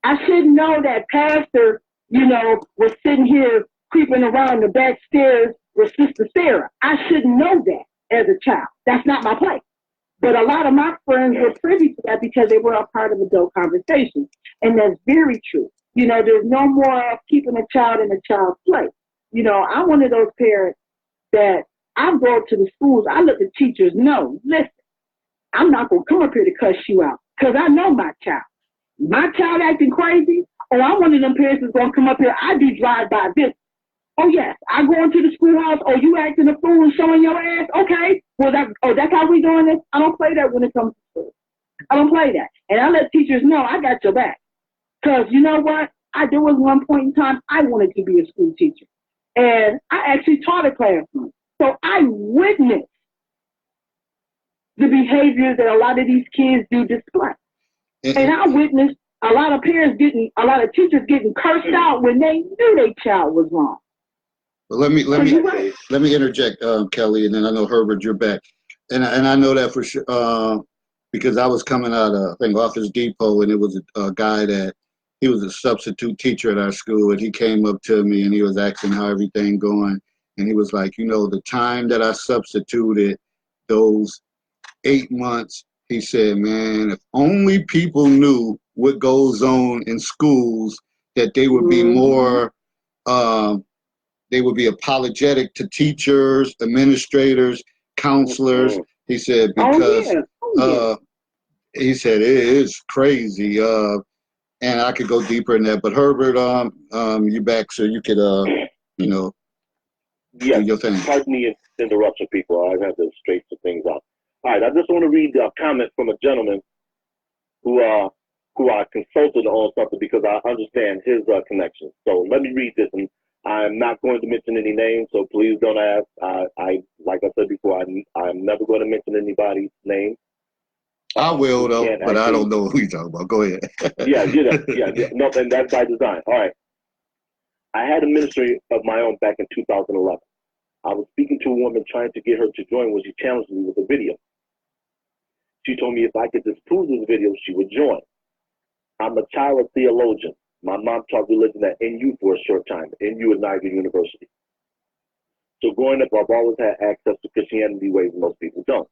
I should know that Pastor, you know, was sitting here creeping around the back stairs with Sister Sarah. I should know that as a child. That's not my place. But a lot of my friends were privy to that because they were a part of adult conversations. And that's very true. You know, there's no more of keeping a child in a child's place. You know, I'm one of those parents that I go to the schools, I let the teachers know, listen, I'm not going to come up here to cuss you out because I know my child. My child acting crazy, or I'm one of them parents that's going to come up here, I do drive-by visits. Oh, yes, I go into the schoolhouse, oh, you acting a fool and showing your ass? Okay, well, that's how we doing this? I don't play that when it comes to school. I don't play that. And I let teachers know I got your back. Because you know what? There was one point in time I wanted to be a school teacher. And I actually taught a classroom. So I witnessed the behaviors that a lot of these kids do display. And I witnessed a lot of teachers getting cursed out when they knew their child was wrong. Well, let me interject, Kelly, and then I know Herbert, you're back, and I know that for sure because I was coming out of, I think, Office Depot, and it was a guy that he was a substitute teacher at our school, and he came up to me and he was asking how everything going, and he was like, you know, the time that I substituted, those 8 months, he said, man, if only people knew what goes on in schools, that they would be more. They would be apologetic to teachers, administrators, counselors. He said, because he said it is crazy. And I could go deeper in that. But Herbert, you back so you could, you know, do your thing. Pardon me interruption, people. I have to straighten things out. All right, I just want to read a comment from a gentleman who I consulted on something because I understand his connection. So let me read this, and I'm not going to mention any names, so please don't ask. I like I said before, I'm never going to mention anybody's name. I will, though, but I don't know who you're talking about. Go ahead. Yeah. No, and that's by design. All right. I had a ministry of my own back in 2011. I was speaking to a woman trying to get her to join when she challenged me with a video. She told me if I could disprove this video, she would join. I'm a child of theologian. My mom taught religion at NU for a short time. NU is Niagara University. So growing up, I've always had access to Christianity ways most people don't.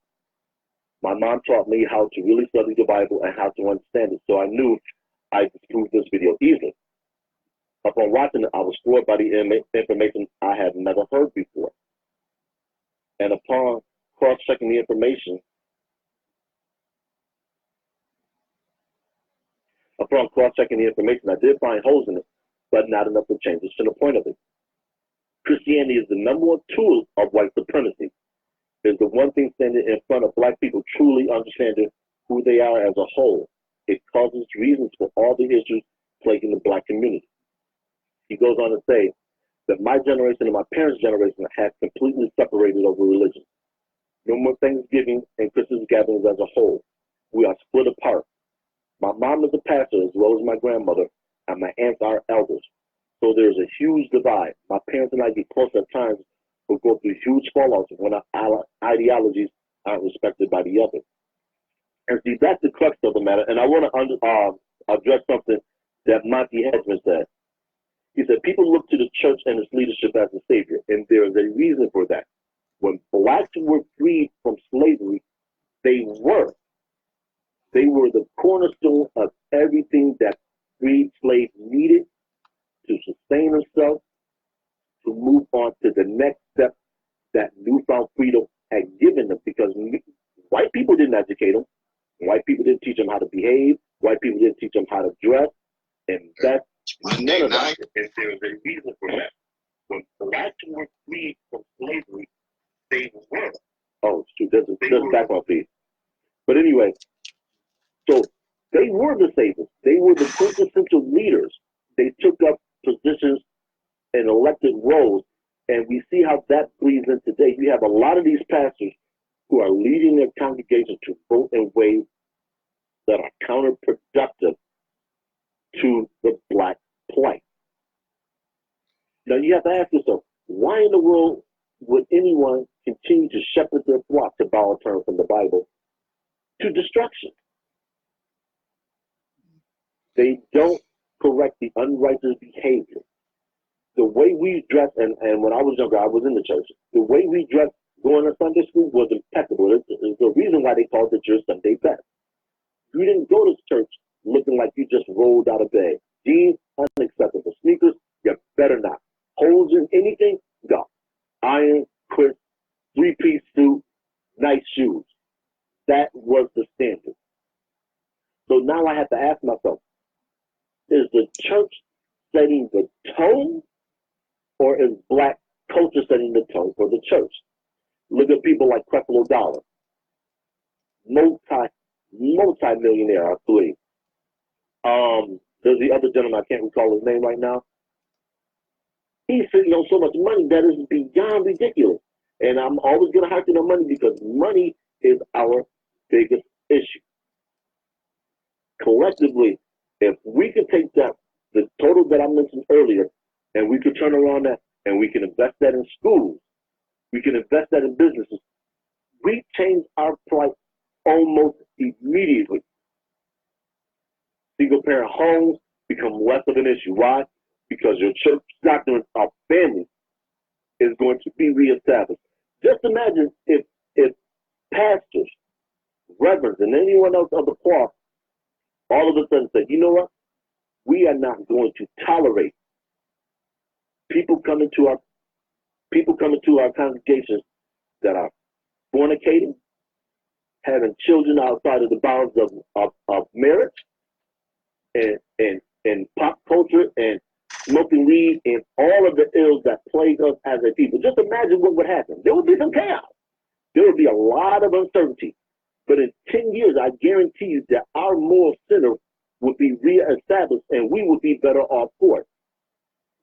My mom taught me how to really study the Bible and how to understand it. So I knew I could prove this video easily. Upon watching it, I was floored by the information I had never heard before. And upon cross-checking the information, I did find holes in it, but not enough to change the point of it. Christianity is the number one tool of white supremacy. It's the one thing standing in front of black people truly understanding who they are as a whole. It causes reasons for all the issues plaguing the black community. He goes on to say that my generation and my parents' generation have completely separated over religion. No more Thanksgiving and Christmas gatherings as a whole. We are split apart. My mom is a pastor as well as my grandmother, and my aunts are elders. So there's a huge divide. My parents and I get close at times, but go through huge fallouts when our ideologies aren't respected by the other. And see, that's the crux of the matter. And I want to address something that Monty Hedgeman said. He said, people look to the church and its leadership as a savior, and there is a reason for that. When blacks were freed from slavery, they were the cornerstone of everything that freed slaves needed to sustain themselves, to move on to the next step that newfound freedom had given them, because white people didn't educate them. White people didn't teach them how to behave. White people didn't teach them how to dress. And that's none of that. And there is a reason for that. When blacks were freed from slavery, they were. Oh, shoot, there's a background feed. But anyway, so they were the saviors. They were the quintessential leaders. They took up positions and elected roles. And we see how that bleeds in today. You have a lot of these pastors who are leading their congregation to vote in ways that are counterproductive to the black plight. Now you have to ask yourself, why in the world would anyone continue to shepherd their flock, to borrow a term from the Bible, to destruction? They don't correct the unrighteous behavior. The way we dress, and when I was younger, I was in the church. The way we dressed going to Sunday school was impeccable. It's the reason why they called it your Sunday best. You didn't go to church looking like you just rolled out of bed. Jeans, unacceptable. Sneakers, you better not. Holes in anything, go. Iron, crisp, three-piece suit, nice shoes. That was the standard. So now I have to ask myself, is the church setting the tone, or is black culture setting the tone for the church? Look at people like Creflo Dollar, multi-millionaire, I believe. There's the other gentleman, I can't recall his name right now. He's sitting on so much money that is beyond ridiculous. And I'm always going to harken on money, because money is our biggest issue. Collectively, if we could take that, the total that I mentioned earlier, and we could turn around that, and we can invest that in schools, we can invest that in businesses, we change our plight almost immediately. Single-parent homes become less of an issue. Why? Because your church doctrine of family is going to be reestablished. Just imagine if pastors, reverends, and anyone else of the cloth all of a sudden said, you know what? We are not going to tolerate people coming to our congregations that are fornicating, having children outside of the bounds of marriage, and pop culture, and smoking weed, and all of the ills that plague us as a people. Just imagine what would happen. There would be some chaos. There would be a lot of uncertainty. But in 10 years, I guarantee you that our moral center would be reestablished, and we would be better off for it.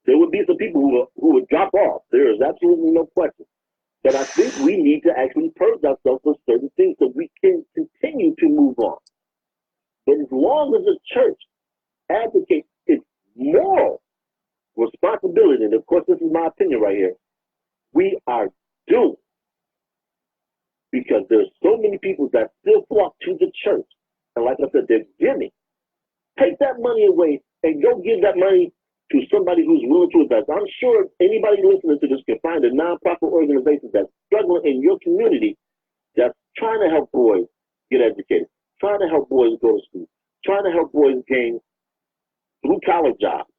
There would be some people who would drop off. There is absolutely no question. But I think we need to actually purge ourselves of certain things so we can continue to move on. But as long as the church advocates its moral responsibility, and of course this is my opinion right here, we are doomed. Because there's so many people that still flock to the church. And like I said, they're giving. Take that money away and go give that money to somebody who's willing to invest. I'm sure anybody listening to this can find a nonprofit organization that's struggling in your community, that's trying to help boys get educated, trying to help boys go to school, trying to help boys gain blue-collar jobs.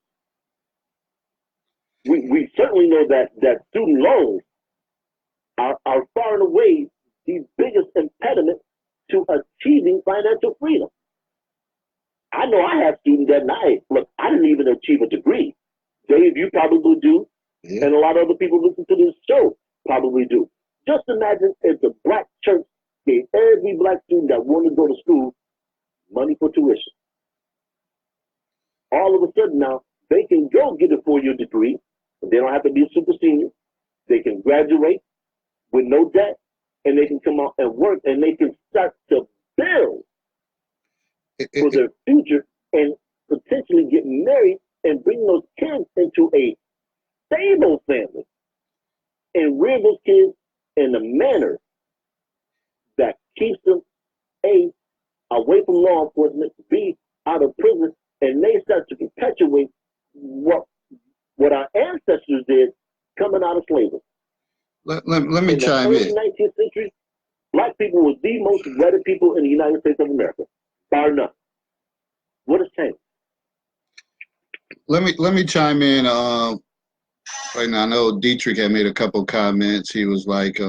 We certainly know that student loans are far and away the biggest impediment to achieving financial freedom. I know I have students that night. Look, I didn't even achieve a degree. Dave, you probably do. Yeah. And a lot of other people listen to this show probably do. Just imagine if the black church gave every black student that wanted to go to school money for tuition. All of a sudden now, they can go get a 4-year degree. They don't have to be a super senior. They can graduate with no debt, and they can come out and work, and they can start to build for their future and potentially get married and bring those kids into a stable family and rear those kids in a manner that keeps them, A, away from law enforcement, B, out of prison, and they start to perpetuate what what our ancestors did coming out of slavery. Let me In the chime early in. 19th century, black people were the most wedded people in the United States of America, bar none. What has changed? Let me chime in. Right now, I know Dietrich had made a couple comments. He was like,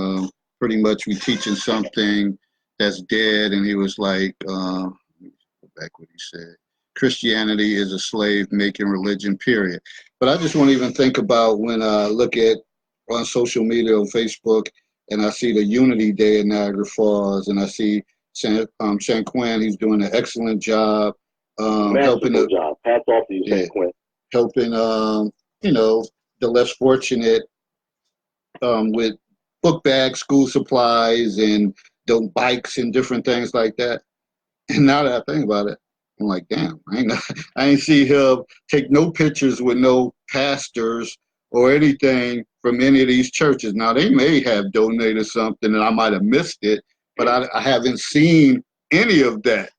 pretty much we teaching something that's dead, and he was like, let me go back what he said. Christianity is a slave-making religion, period. But I just won't even think about when I look at on social media on Facebook, and I see the Unity Day in Niagara Falls, and I see San Quinn. He's doing an excellent job helping. Masterful job. Hats off to you, Yeah, San Quinn. helping, you know, the less fortunate with book bags, school supplies, and those bikes and different things like that. And now that I think about it, I'm like, damn, I ain't see him take no pictures with no pastors or anything from any of these churches. Now, they may have donated something and I might have missed it, but I haven't seen any of that.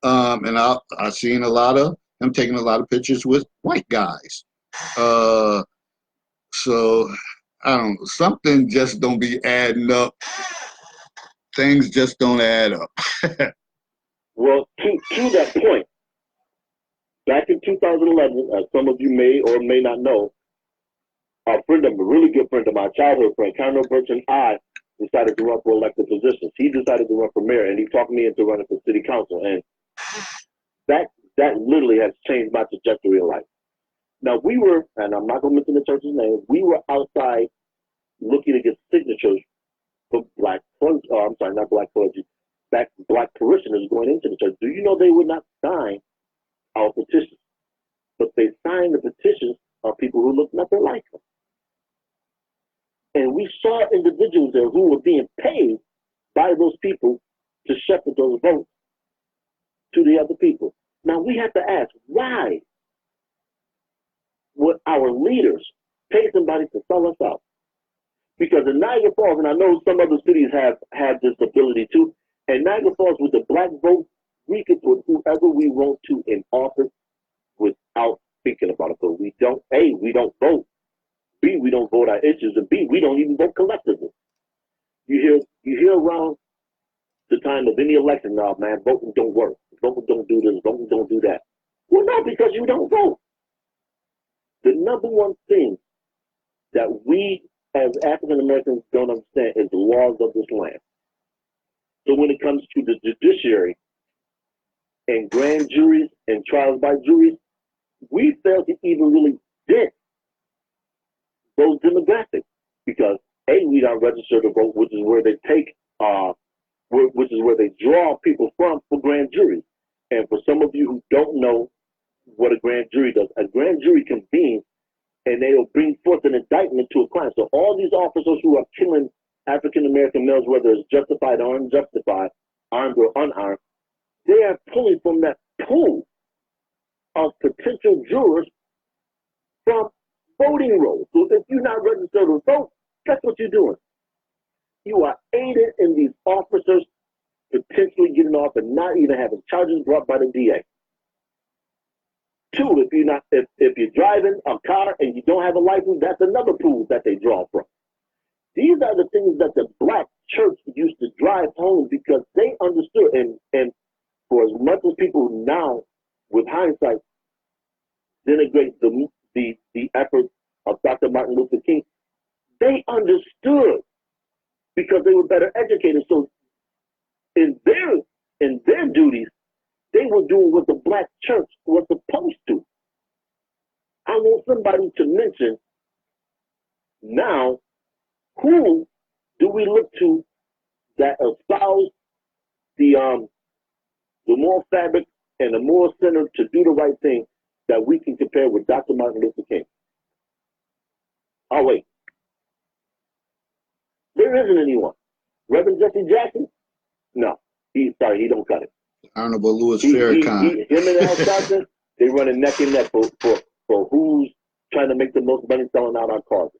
And I've seen a lot of him taking a lot of pictures with white guys. So I don't know, something just don't be adding up. Things just don't add up. Well, to that point, back in 2011, as some of you may or may not know, a really good friend of mine, childhood friend, Colonel Birch, and I decided to run for elected positions. He decided to run for mayor, and he talked me into running for city council. And that literally has changed my trajectory in life. Now, we were, and I'm not going to mention the church's name, we were outside looking to get signatures for black clergy, not black clergy, black parishioners going into the church. Do you know they would not sign our petitions? But they signed the petitions of people who looked nothing like them. And we saw individuals there who were being paid by those people to shepherd those votes to the other people. Now, we have to ask, why would our leaders pay somebody to sell us out? Because in Niagara Falls, and I know some other cities have this ability too, in Niagara Falls with the black vote, we could put whoever we want to in office without thinking about it. But we don't, A, we don't vote. B, we don't vote our issues. And B, we don't even vote collectively. You hear around the time of any election now, man, voting don't work. Voting don't do this, voting don't do that. Well, not because you don't vote. The number one thing that we as African Americans don't understand is the laws of this land. So when it comes to the judiciary and grand juries and trials by juries, we fail to even really dent those demographics because A, we don't register to vote, which is where they take, which is where they draw people from for grand juries. And for some of you who don't know what a grand jury does, a grand jury convenes and they'll bring forth an indictment to a crime. So all these officers who are killing African-American males, whether it's justified or unjustified, armed or unarmed, they are pulling from that pool of potential jurors from voting rolls. So if you're not registered to vote, guess what you're doing? You are aiding in these officers potentially getting off and not even having charges brought by the DA. Two, if you're driving a car and you don't have a license, that's another pool that they draw from. These are the things that the black church used to drive home because they understood, and for as much as people now, with hindsight, denigrate the efforts of Dr. Martin Luther King, they understood because they were better educated. So in their duties, they were doing what the black church was supposed to. I want somebody to mention now, who do we look to that espouse the moral fabric and the moral center to do the right thing that we can compare with Dr. Martin Luther King? Oh, wait. There isn't anyone. Reverend Jesse Jackson? No. He don't cut it. Honorable Louis Farrakhan. Him and Al Sharpton, they running neck and neck for who's trying to make the most money selling out our causes.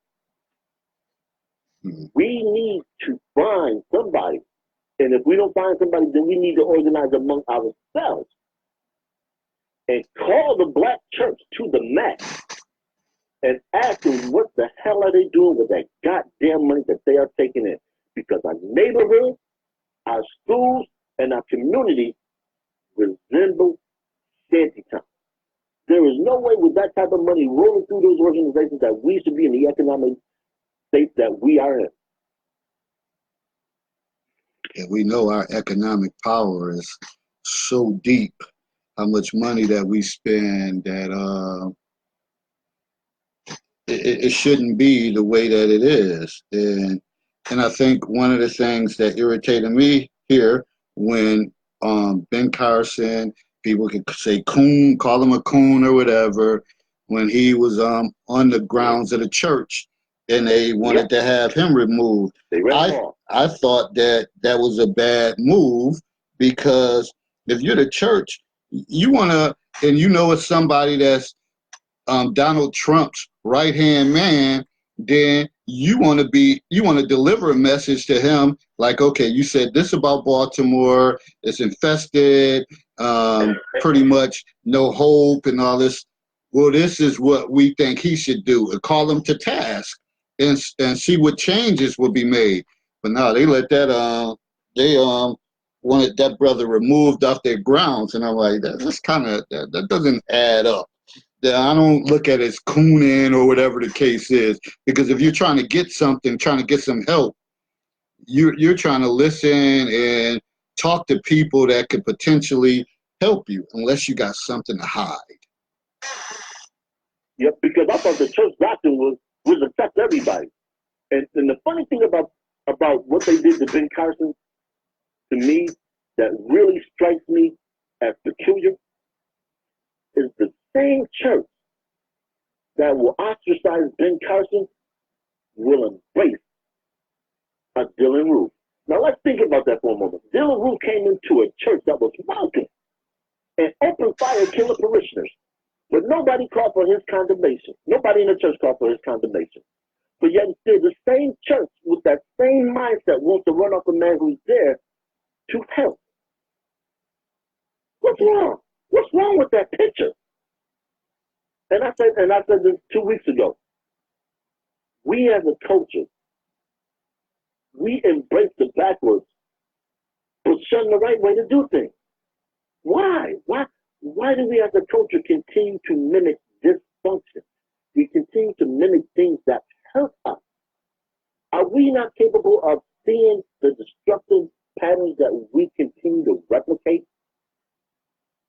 We need to find somebody. And if we don't find somebody, then we need to organize among ourselves and call the black church to the mat and ask them what the hell are they doing with that goddamn money that they are taking in. Because our neighborhood, our schools, and our community resemble shantytown. There is no way with that type of money rolling through those organizations that we should be in the economic state that we are in. And we know our economic power is so deep, how much money that we spend, that it shouldn't be the way that it is. And I think one of the things that irritated me here when Ben Carson, people could say coon, call him a coon or whatever, when he was on the grounds of the church and they wanted to have him removed. I thought that was a bad move, because if you're the church, you want to, and you know it's somebody that's Donald Trump's right-hand man, then you want to deliver a message to him like, okay, you said this about Baltimore, it's infested, pretty much no hope and all this. Well, this is what we think he should do, and call him to task and see what changes will be made. But no, they let that they wanted that brother removed off their grounds, and I'm like, that's kind of that doesn't add up. I don't look at it as cooning or whatever the case is, because if you're trying to get something, trying to get some help, you're trying to listen and talk to people that could potentially help you, unless you got something to hide. Yep, because I thought the church doctrine was affect everybody. And the funny thing about what they did to Ben Carson, to me, that really strikes me as peculiar, is the same church that will ostracize Ben Carson will embrace a Dylan Roof. Now let's think about that for a moment. Dylan Roof came into a church that was welcome and open fire killing parishioners, but nobody called for his condemnation. Nobody in the church called for his condemnation. But yet still the same church with that same mindset wants to run off a man who's there to help. What's wrong? What's wrong with that picture? And I said this 2 weeks ago. We as a culture, we embrace the backwards, but shun the right way to do things. Why? Why do we as a culture continue to mimic dysfunction? We continue to mimic things that hurt us. Are we not capable of seeing the destructive patterns that we continue to replicate?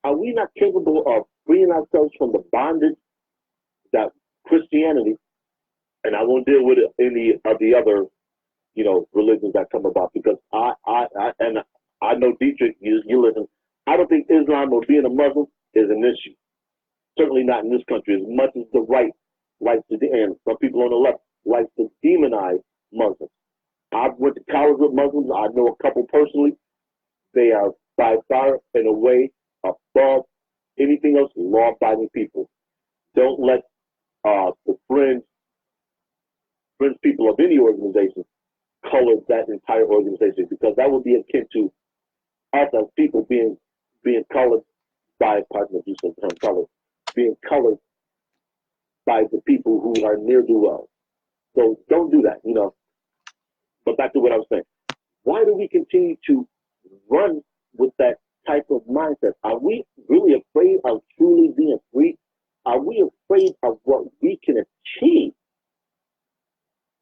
Are we not capable of freeing ourselves from the bondage that Christianity, and I won't deal with any of the other, religions that come about, because I know Dietrich, you listen, I don't think Islam or being a Muslim is an issue. Certainly not in this country, as much as the right likes to, and some people on the left like to demonize Muslims. I've went to college with Muslims. I know a couple personally. They are by far in a way above anything else law-abiding people. Don't let the fringe people of any organization color that entire organization, because that would be akin to us as people being colored by, pardon the use of the term color, being colored by the people who are near do well. So don't do that, But back to what I was saying. Why do we continue to run with that type of mindset? Are we really afraid of truly being free? Are we afraid of what we can achieve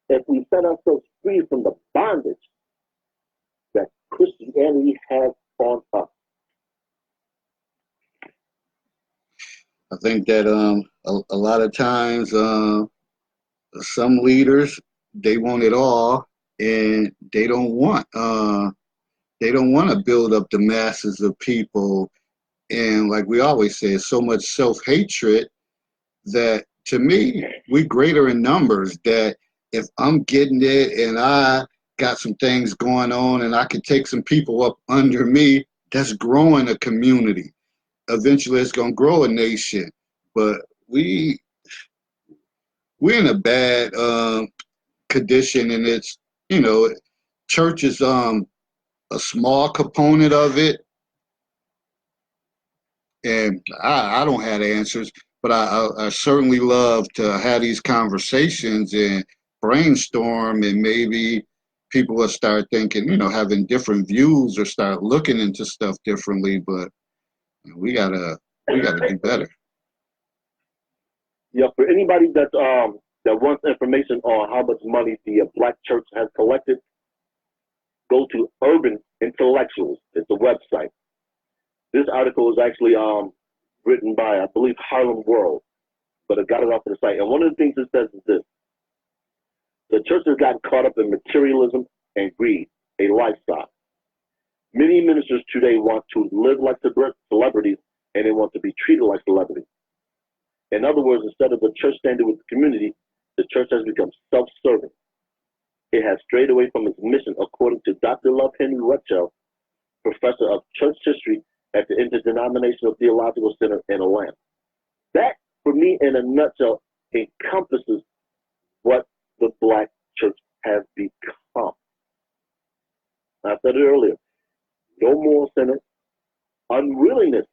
if we set ourselves free from the bondage that Christianity has on us? I think that a lot of times some leaders, they want it all, and they don't want to build up the masses of people. And like we always say, so much self-hatred that, to me, we greater in numbers, that if I'm getting it and I got some things going on and I can take some people up under me, that's growing a community. Eventually it's going to grow a nation. But we're in a bad condition, and it's, church is a small component of it. And I don't have the answers, but I certainly love to have these conversations and brainstorm, and maybe people will start thinking, having different views or start looking into stuff differently. But we gotta do better. Yeah, for anybody that wants information on how much money the Black church has collected, go to Urban Intellectuals. It's a website. This article is actually written by, I believe, Harlem World, but I got it off of the site. And one of the things it says is this: the church has gotten caught up in materialism and greed, a lifestyle. Many ministers today want to live like celebrities, and they want to be treated like celebrities. In other words, instead of the church standing with the community, the church has become self-serving. It has strayed away from its mission, according to Dr. Love Henry Rutschel, professor of church history at the Interdenominational Theological Center in Atlanta. That, for me, in a nutshell, encompasses what the Black church has become. I said it earlier: no moral center, unwillingness,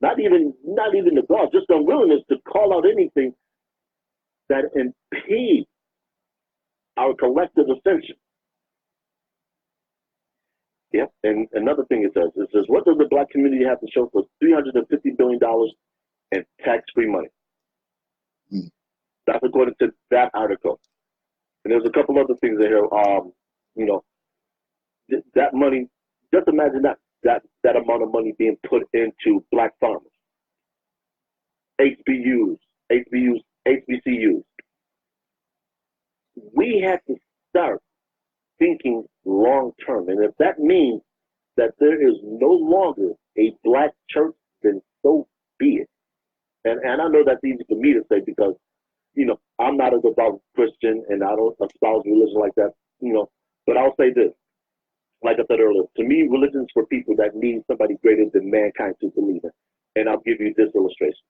not even the God, just unwillingness to call out anything that impedes our collective ascension. Yep. And another thing it says, what does the Black community have to show for $350 billion in tax-free money? That's according to that article. And there's a couple other things in here. That money, just imagine that amount of money being put into Black farmers, HBCUs. We have to start thinking long term. And if that means that there is no longer a Black church, then so be it. And I know that's easy for me to say because, I'm not a devout Christian and I don't espouse religion like that, but I'll say this. Like I said earlier, to me, religion is for people that need somebody greater than mankind to believe in. And I'll give you this illustration.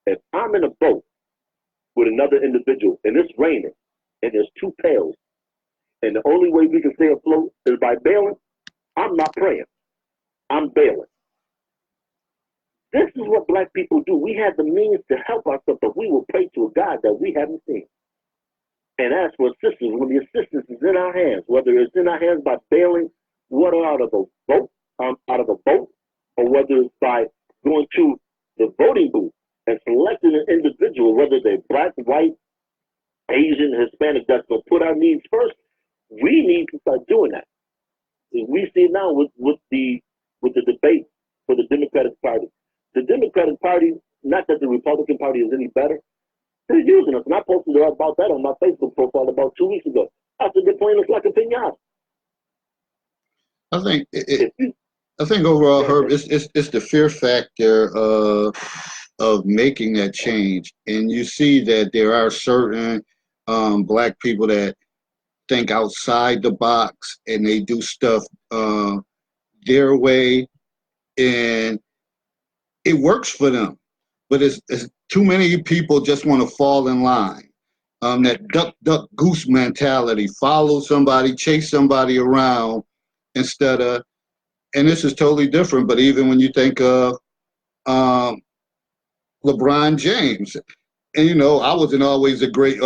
If I'm in a boat with another individual and it's raining and there's two pails, and the only way we can stay afloat is by bailing, I'm not praying. I'm bailing. This is what Black people do. We have the means to help ourselves, but we will pray to a God that we haven't seen. And as for assistance, when the assistance is in our hands, whether it's in our hands by bailing water out of a boat, or whether it's by going to the voting booth and selecting an individual, whether they're Black, white, Asian, Hispanic, that's going to put our needs first, we need to start doing that. We see it now with the debate for the Democratic Party. The Democratic Party, not that the Republican Party is any better, they're using us. And I posted about that on my Facebook profile about 2 weeks ago. I said they're playing us like a piñata. I think overall, Herb, it's the fear factor of making that change. And you see that there are certain Black people that think outside the box and they do stuff their way, and it works for them. But it's too many people just want to fall in line. That duck goose mentality, follow somebody, chase somebody around instead of, and this is totally different, but even when you think of LeBron James, and I wasn't always a great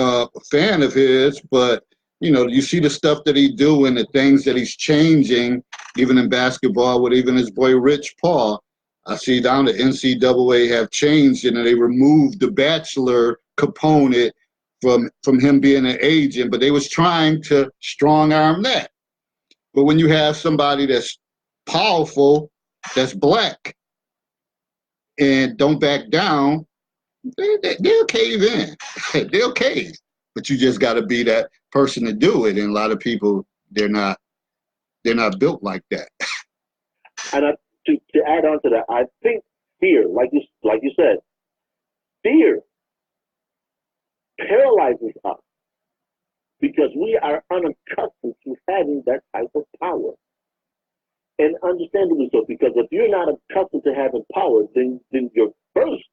fan of his, but you see the stuff that he do and the things that he's changing, even in basketball with even his boy Rich Paul. I see down the NCAA have changed, and they removed the bachelor component from him being an agent, but they was trying to strong arm that. But when you have somebody that's powerful, that's Black, and don't back down, they'll cave in. They'll cave. But you just got to be that person to do it. And a lot of people, they're not built like that. And to add on to that, I think fear, like you said, fear paralyzes us because we are unaccustomed to having that type of power. And understandably so, because if you're not accustomed to having power, then your first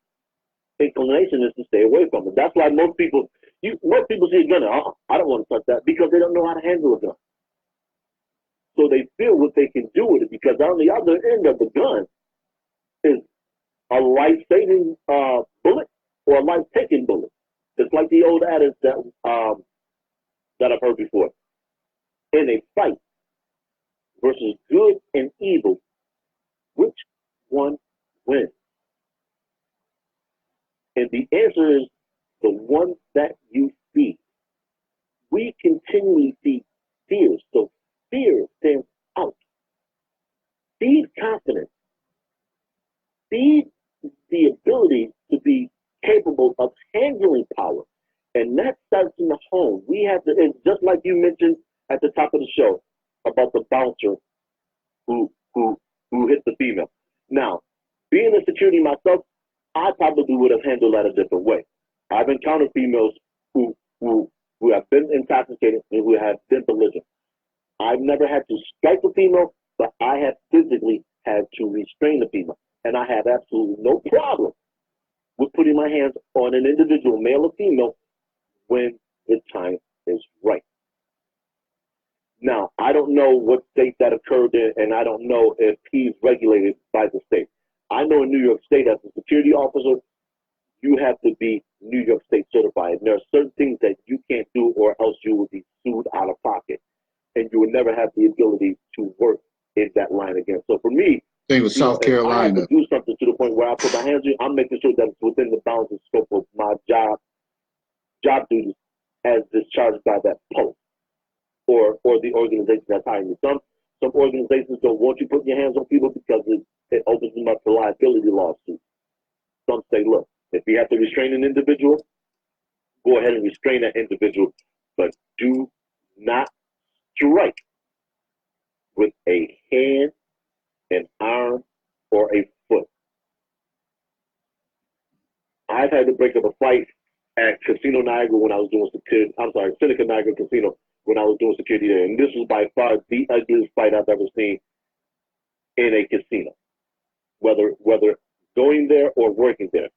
inclination is to stay away from it. That's why most people see a gun, I don't want to touch that, because they don't know how to handle a gun. So they feel what they can do with it, because on the other end of the gun is a life-saving bullet or a life-taking bullet. It's like the old adage that I've heard before. In a fight versus good and evil, which one wins? And the answer is the one that you feed. We continually feed fear, so fear stands out. Feed confidence. Feed the ability to be capable of handling power. And that starts in the home. We have to, and just like you mentioned at the top of the show about the bouncer who hit the female. Now, being a security myself, I probably would have handled that a different way. I've encountered females who have been intoxicated and who have been belligerent. I've never had to strike a female, but I have physically had to restrain a female. And I have absolutely no problem with putting my hands on an individual, male or female, when the time is right. Now, I don't know what state that occurred in, and I don't know if he's regulated by the state. I know in New York State, as a security officer, you have to be New York State certified. And there are certain things that you can't do or else you will be sued out of pocket. And you will never have the ability to work in that line again. So for me, I think it was South Carolina. I have to do something to the point where I put my hands in, I'm making sure that it's within the bounds and scope of my job duties as discharged by that post or the organization that's hiring me. Some organizations don't want you putting your hands on people because it opens them up for liability lawsuits. Some say, look, if you have to restrain an individual, go ahead and restrain that individual, but do not strike with a hand, an arm, or a foot. I've had to break up a fight at Casino Niagara when I was doing security. I'm sorry, Seneca Niagara Casino when I was doing security there. And this was by far the ugliest fight I've ever seen in a casino, whether going there or working there.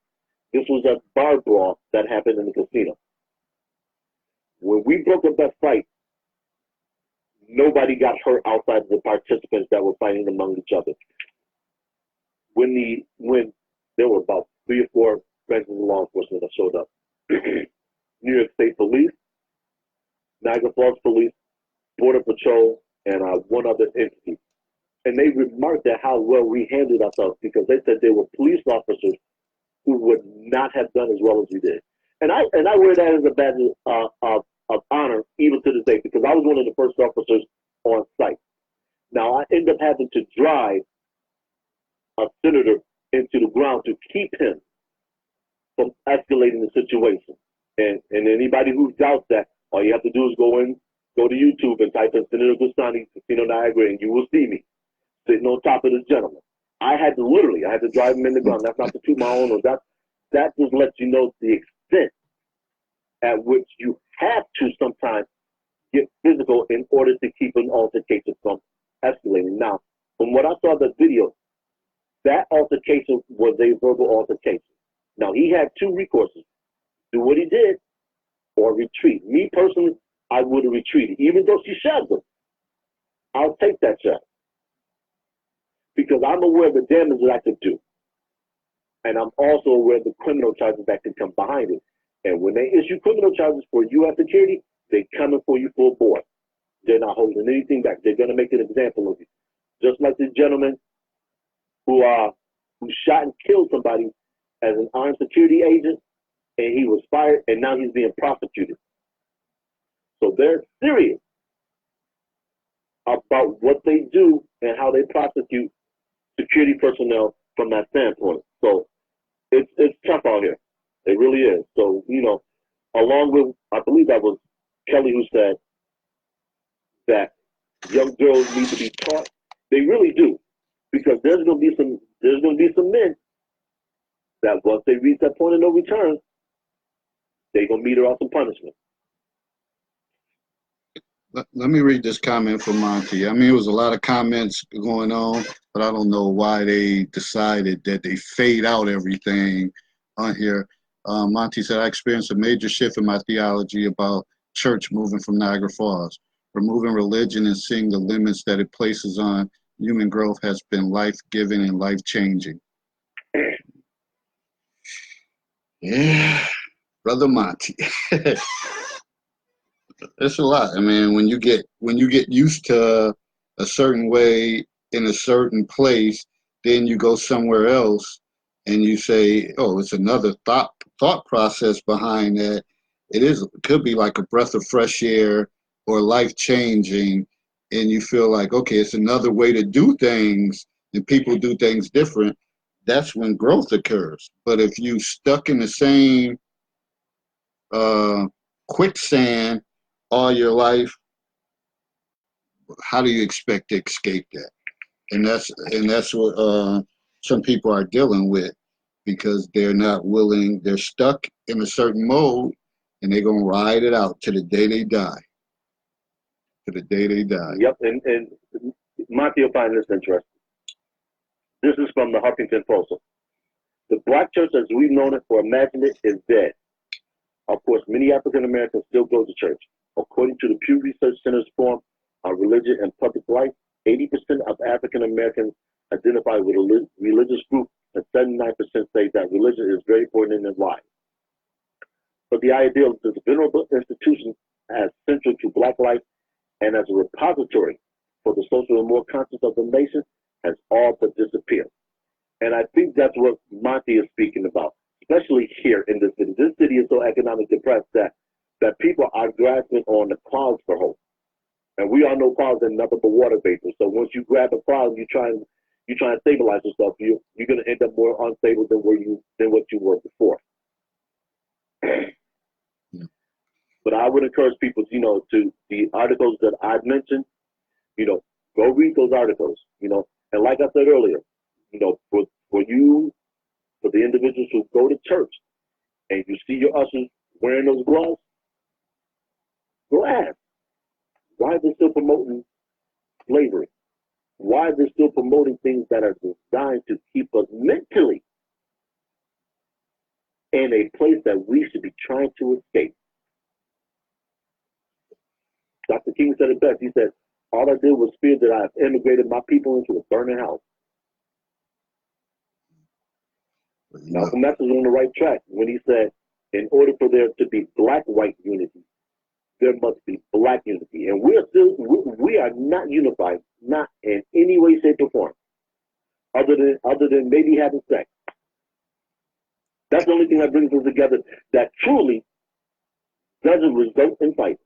This was a bar brawl that happened in the casino. When we broke up that fight, nobody got hurt outside of the participants that were fighting among each other. When there were about 3 or 4 branches of law enforcement that showed up, New York State Police, Niagara Falls Police, Border Patrol, and one other entity. And they remarked at how well we handled ourselves because they said they were police officers who would not have done as well as we did. And I wear that as a badge of honor even to this day because I was one of the first officers on site. Now I end up having to drive a senator into the ground to keep him from escalating the situation. And anybody who doubts that, all you have to do is go to YouTube and type in Senator Gustani, Casino Niagara, and you will see me sitting on top of this gentleman. I had to drive him in the ground. That's not to toot my own, or that just lets you know the extent at which you have to sometimes get physical in order to keep an altercation from escalating. Now, from what I saw in the video, that altercation was a verbal altercation. Now, he had 2 recourses. Do what he did or retreat. Me personally, I would have retreated. Even though she shoved him, I'll take that shot. Because I'm aware of the damage that I could do. And I'm also aware of the criminal charges that could come behind it. And when they issue criminal charges for you as security, they're coming for you full board. They're not holding anything back. They're going to make an example of you. Just like this gentleman who shot and killed somebody as an armed security agent, and he was fired, and now he's being prosecuted. So they're serious about what they do and how they prosecute security personnel from that standpoint. So it's tough out here. It really is. So, along with, I believe that was Kelly who said that young girls need to be taught. They really do, because there's going to be some men that once they reach that point of no return, they're going to meet her out some punishment. Let me read this comment from Monty. I mean, it was a lot of comments going on, but I don't know why they decided that they fade out everything on here. Monty said, I experienced a major shift in my theology about church moving from Niagara Falls. Removing religion and seeing the limits that it places on human growth has been life-giving and life-changing. Yeah, Brother Monty. It's a lot. I mean, when you get used to a certain way in a certain place, then you go somewhere else and you say, "Oh, it's another thought process behind that." It could be like a breath of fresh air or life changing, and you feel like, okay, it's another way to do things, and people do things different. That's when growth occurs. But if you stuck in the same uh, quicksand all your life, how do you expect to escape that? And that's what some people are dealing with because they're not willing. They're stuck in a certain mode, and they're gonna ride it out to the day they die. To the day they die. Yep, and Monty will find this interesting. This is from the Huffington Post. The black church, as we've known it or imagined it, is dead. Of course, many African Americans still go to church. According to the Pew Research Center's Forum on Religion and Public Life, 80% of African Americans identify with a religious group, and 79% say that religion is very important in their lives. But the idea of this venerable institution as central to Black life and as a repository for the social and moral conscience of the nation has all but disappeared. And I think that's what Monty is speaking about, especially here in this city. This city is so economically depressed that people are grasping on the clouds for hope. And we all know clouds are nothing but water vapor. So once you grab a cloud and you try and stabilize yourself, you're going to end up more unstable than what you were before. But I would encourage people, to the articles that I've mentioned, go read those articles, And like I said earlier, for the individuals who go to church and you see your ushers wearing those gloves, go ask, why are they still promoting slavery? Why are they still promoting things that are designed to keep us mentally in a place that we should be trying to escape? Dr. King said it best. He said, all I did was fear that I've immigrated my people into a burning house. Malcolm X was on the right track when he said, in order for there to be black-white unity, there must be black unity. And we are not unified, not in any way, shape, or form, other than maybe having sex. That's the only thing that brings us together that truly doesn't result in fight.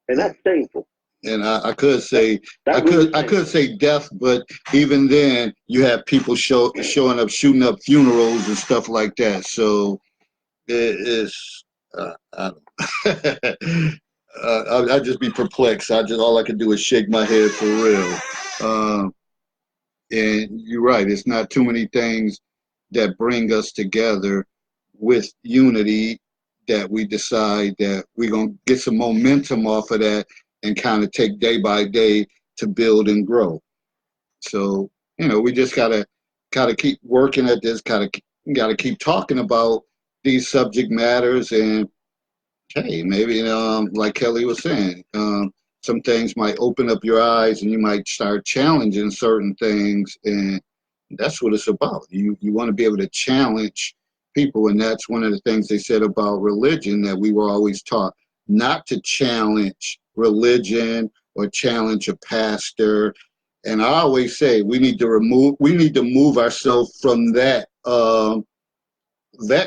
And that's shameful. And I could say I could say death, but even then you have people showing up, shooting up funerals and stuff like that. So it is. I just be perplexed. All I can do is shake my head for real. And you're right. It's not too many things that bring us together with unity that we decide that we're gonna get some momentum off of that and kind of take day by day to build and grow. So, we just gotta keep working at this, gotta keep talking about these subject matters. And hey, maybe, like Kelly was saying, some things might open up your eyes and you might start challenging certain things. And that's what it's about. You want to be able to challenge people. And that's one of the things they said about religion, that we were always taught not to challenge religion or challenge a pastor. And I always say we need to move ourselves from that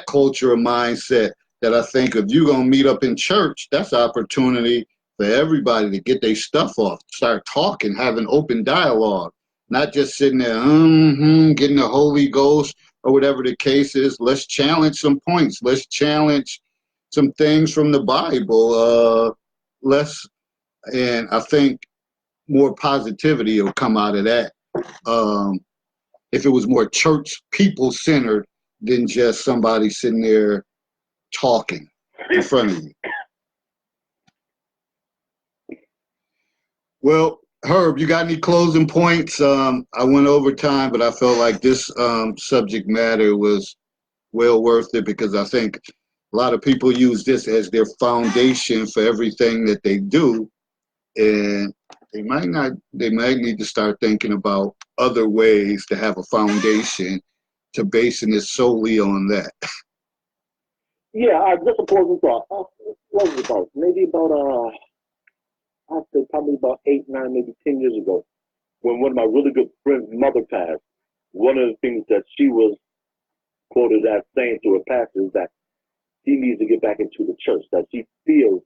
culture or mindset, that I think if you're going to meet up in church, that's an opportunity for everybody to get their stuff off, start talking, have an open dialogue, not just sitting there, getting the Holy Ghost or whatever the case is. Let's challenge some points. Let's challenge some things from the Bible. And I think more positivity will come out of that. If it was more church people centered than just somebody sitting there talking in front of you. Well, Herb, you got any closing points? I went over time, but I felt like this subject matter was well worth it, because I think a lot of people use this as their foundation for everything that they do, and they might need to start thinking about other ways to have a foundation to basing it solely on that. Yeah, I just a closing thought. What was it about? Maybe about I'd say probably about 8, 9, maybe 10 years ago, when one of my really good friends' mother passed. One of the things that she was quoted as saying to her pastor is that she needs to get back into the church, that she feels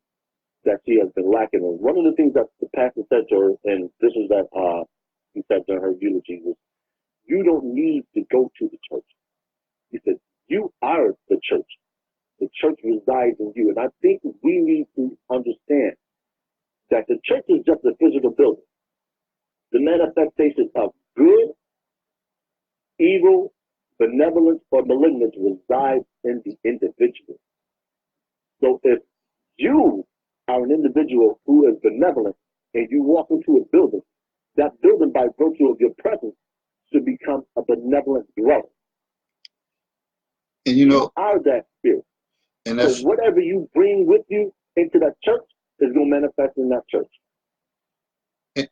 that she has been lacking. And one of the things that the pastor said to her, and this is that he said during her eulogy, was, "You don't need to go to the church." He said, "You are the church. The church resides in you." And I think we need to understand that the church is just a physical building. The manifestation of good, evil, benevolence, or malignance resides in the individual. So if you are an individual who is benevolent and you walk into a building, that building, by virtue of your presence, should become a benevolent dwelling. And you are that spirit. and that's So whatever you bring with you into that church is going to manifest in that church.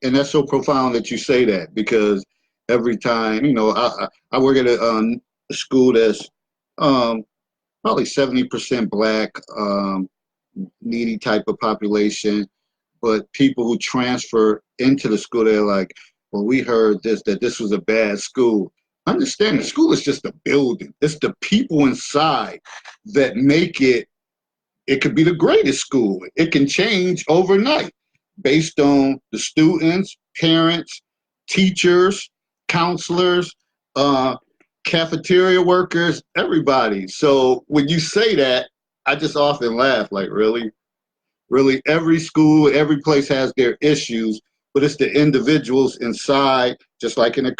and that's so profound that you say that, because every time, I work at a school that's probably 70% black, needy type of population, but people who transfer into the school, they're like, well, we heard that this was a bad school. Understand, the school is just a building. It's the people inside that make it. It could be the greatest school. It can change overnight based on the students, parents, teachers, counselors, cafeteria workers, everybody. So when you say that, I just often laugh, like, really? Really, every school, every place has their issues, but it's the individuals inside, just like in a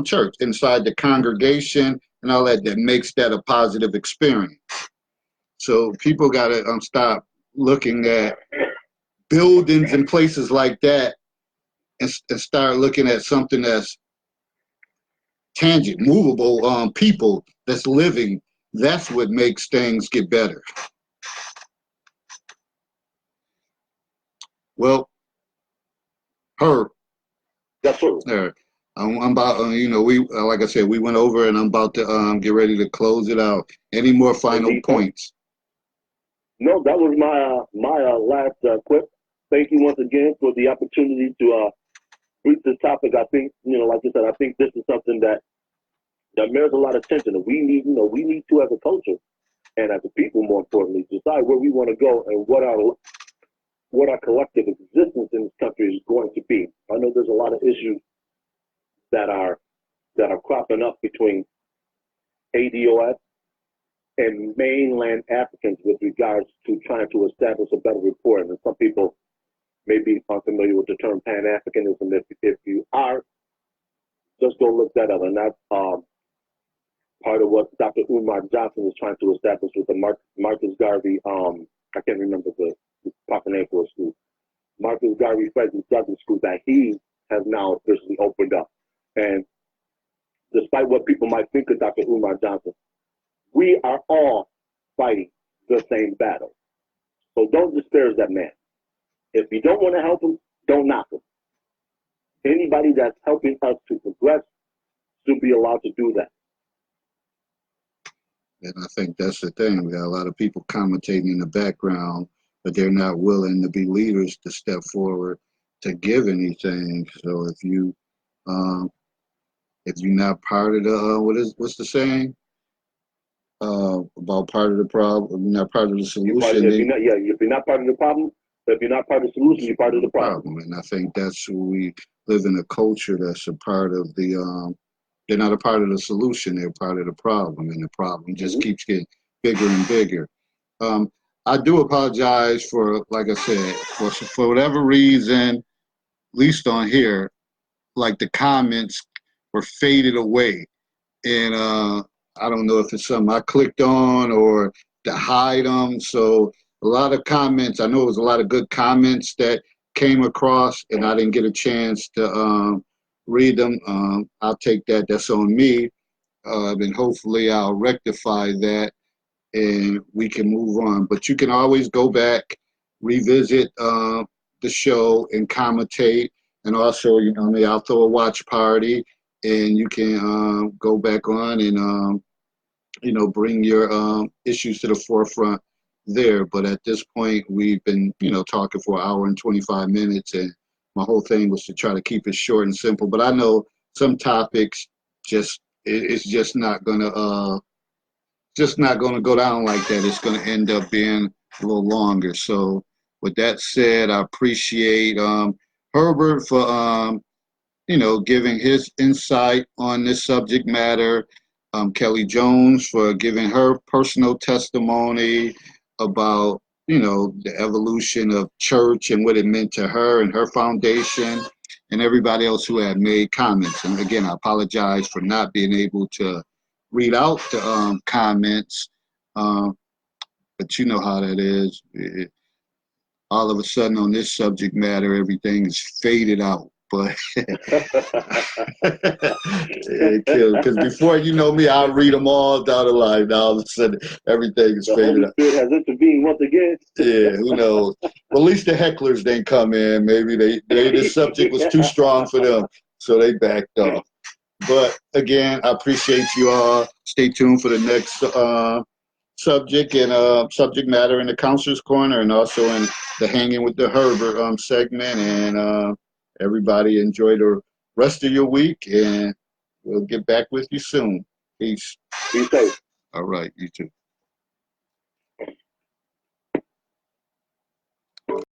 church, inside the congregation and all that, that makes that a positive experience. So people got to stop looking at buildings and places like that, and start looking at something that's tangent, movable, people that's living. That's what makes things get better. Well, Herb, That's true. I'm about, we like I said, we went over, and I'm about to get ready to close it out. Any more final points? No, that was my last quip. Thank you once again for the opportunity to brief this topic. I think, like you said, I think this is something that merits a lot of attention. And we need to, as a culture and as a people, more importantly, decide where we want to go and what our collective existence in this country is going to be. I know there's a lot of issues that are cropping up between ADOS and mainland Africans with regards to trying to establish a better rapport. And some people may be unfamiliar with the term Pan-Africanism. If you are, just go look that up. And that's part of what Dr. Umar Johnson is trying to establish with the Marcus Garvey, I can't remember the proper name for a school, Marcus Garvey Frederick Douglass School, that he has now officially opened up. And despite what people might think of Dr. Umar Johnson, we are all fighting the same battle. So don't disparage that man. If you don't want to help him, don't knock him. Anybody that's helping us to progress should be allowed to do that. And I think that's the thing. We got a lot of people commentating in the background, but they're not willing to be leaders to step forward to give anything. So if you're not part of the what's the saying about part of the problem, not part of the solution. If you're not part of the problem, if you're not part of the solution, you're part of the problem. And I think that's who we live in, a culture that's a part of the. They're not a part of the solution, they're part of the problem, and the problem just keeps getting bigger and bigger. I do apologize for, like I said, for whatever reason, at least on here, like the comments were faded away. And I don't know if it's something I clicked on or to hide them. So a lot of comments, I know it was a lot of good comments that came across, and I didn't get a chance to read them. I'll take that. That's on me. And hopefully I'll rectify that and we can move on. But you can always go back, revisit the show and commentate. And also, I'll throw a watch party, and you can go back on bring your issues to the forefront there. But at this point, we've been, talking for an hour and 25 minutes, and my whole thing was to try to keep it short and simple. But I know some topics it's just not gonna go down like that. It's gonna end up being a little longer. So with that said, I appreciate Herbert for giving his insight on this subject matter. Kelly Jones for giving her personal testimony about, the evolution of church and what it meant to her and her foundation, and everybody else who had made comments. And again, I apologize for not being able to read out the comments, but you know how that is. All of a sudden on this subject matter, everything is faded out. But because before you know me, I'll read them all down the line. Now all of a sudden, everything is faded out. The Holy Spirit has intervened once again. Yeah, who knows? Well, at least the hecklers didn't come in. Maybe the subject was too strong for them, so they backed off. But again, I appreciate you all. Stay tuned for the next subject and subject matter in the Counselor's Corner, and also in the Hanging with the Herbert segment. And everybody enjoy the rest of your week, and we'll get back with you soon. Peace. Be safe. All right, you too.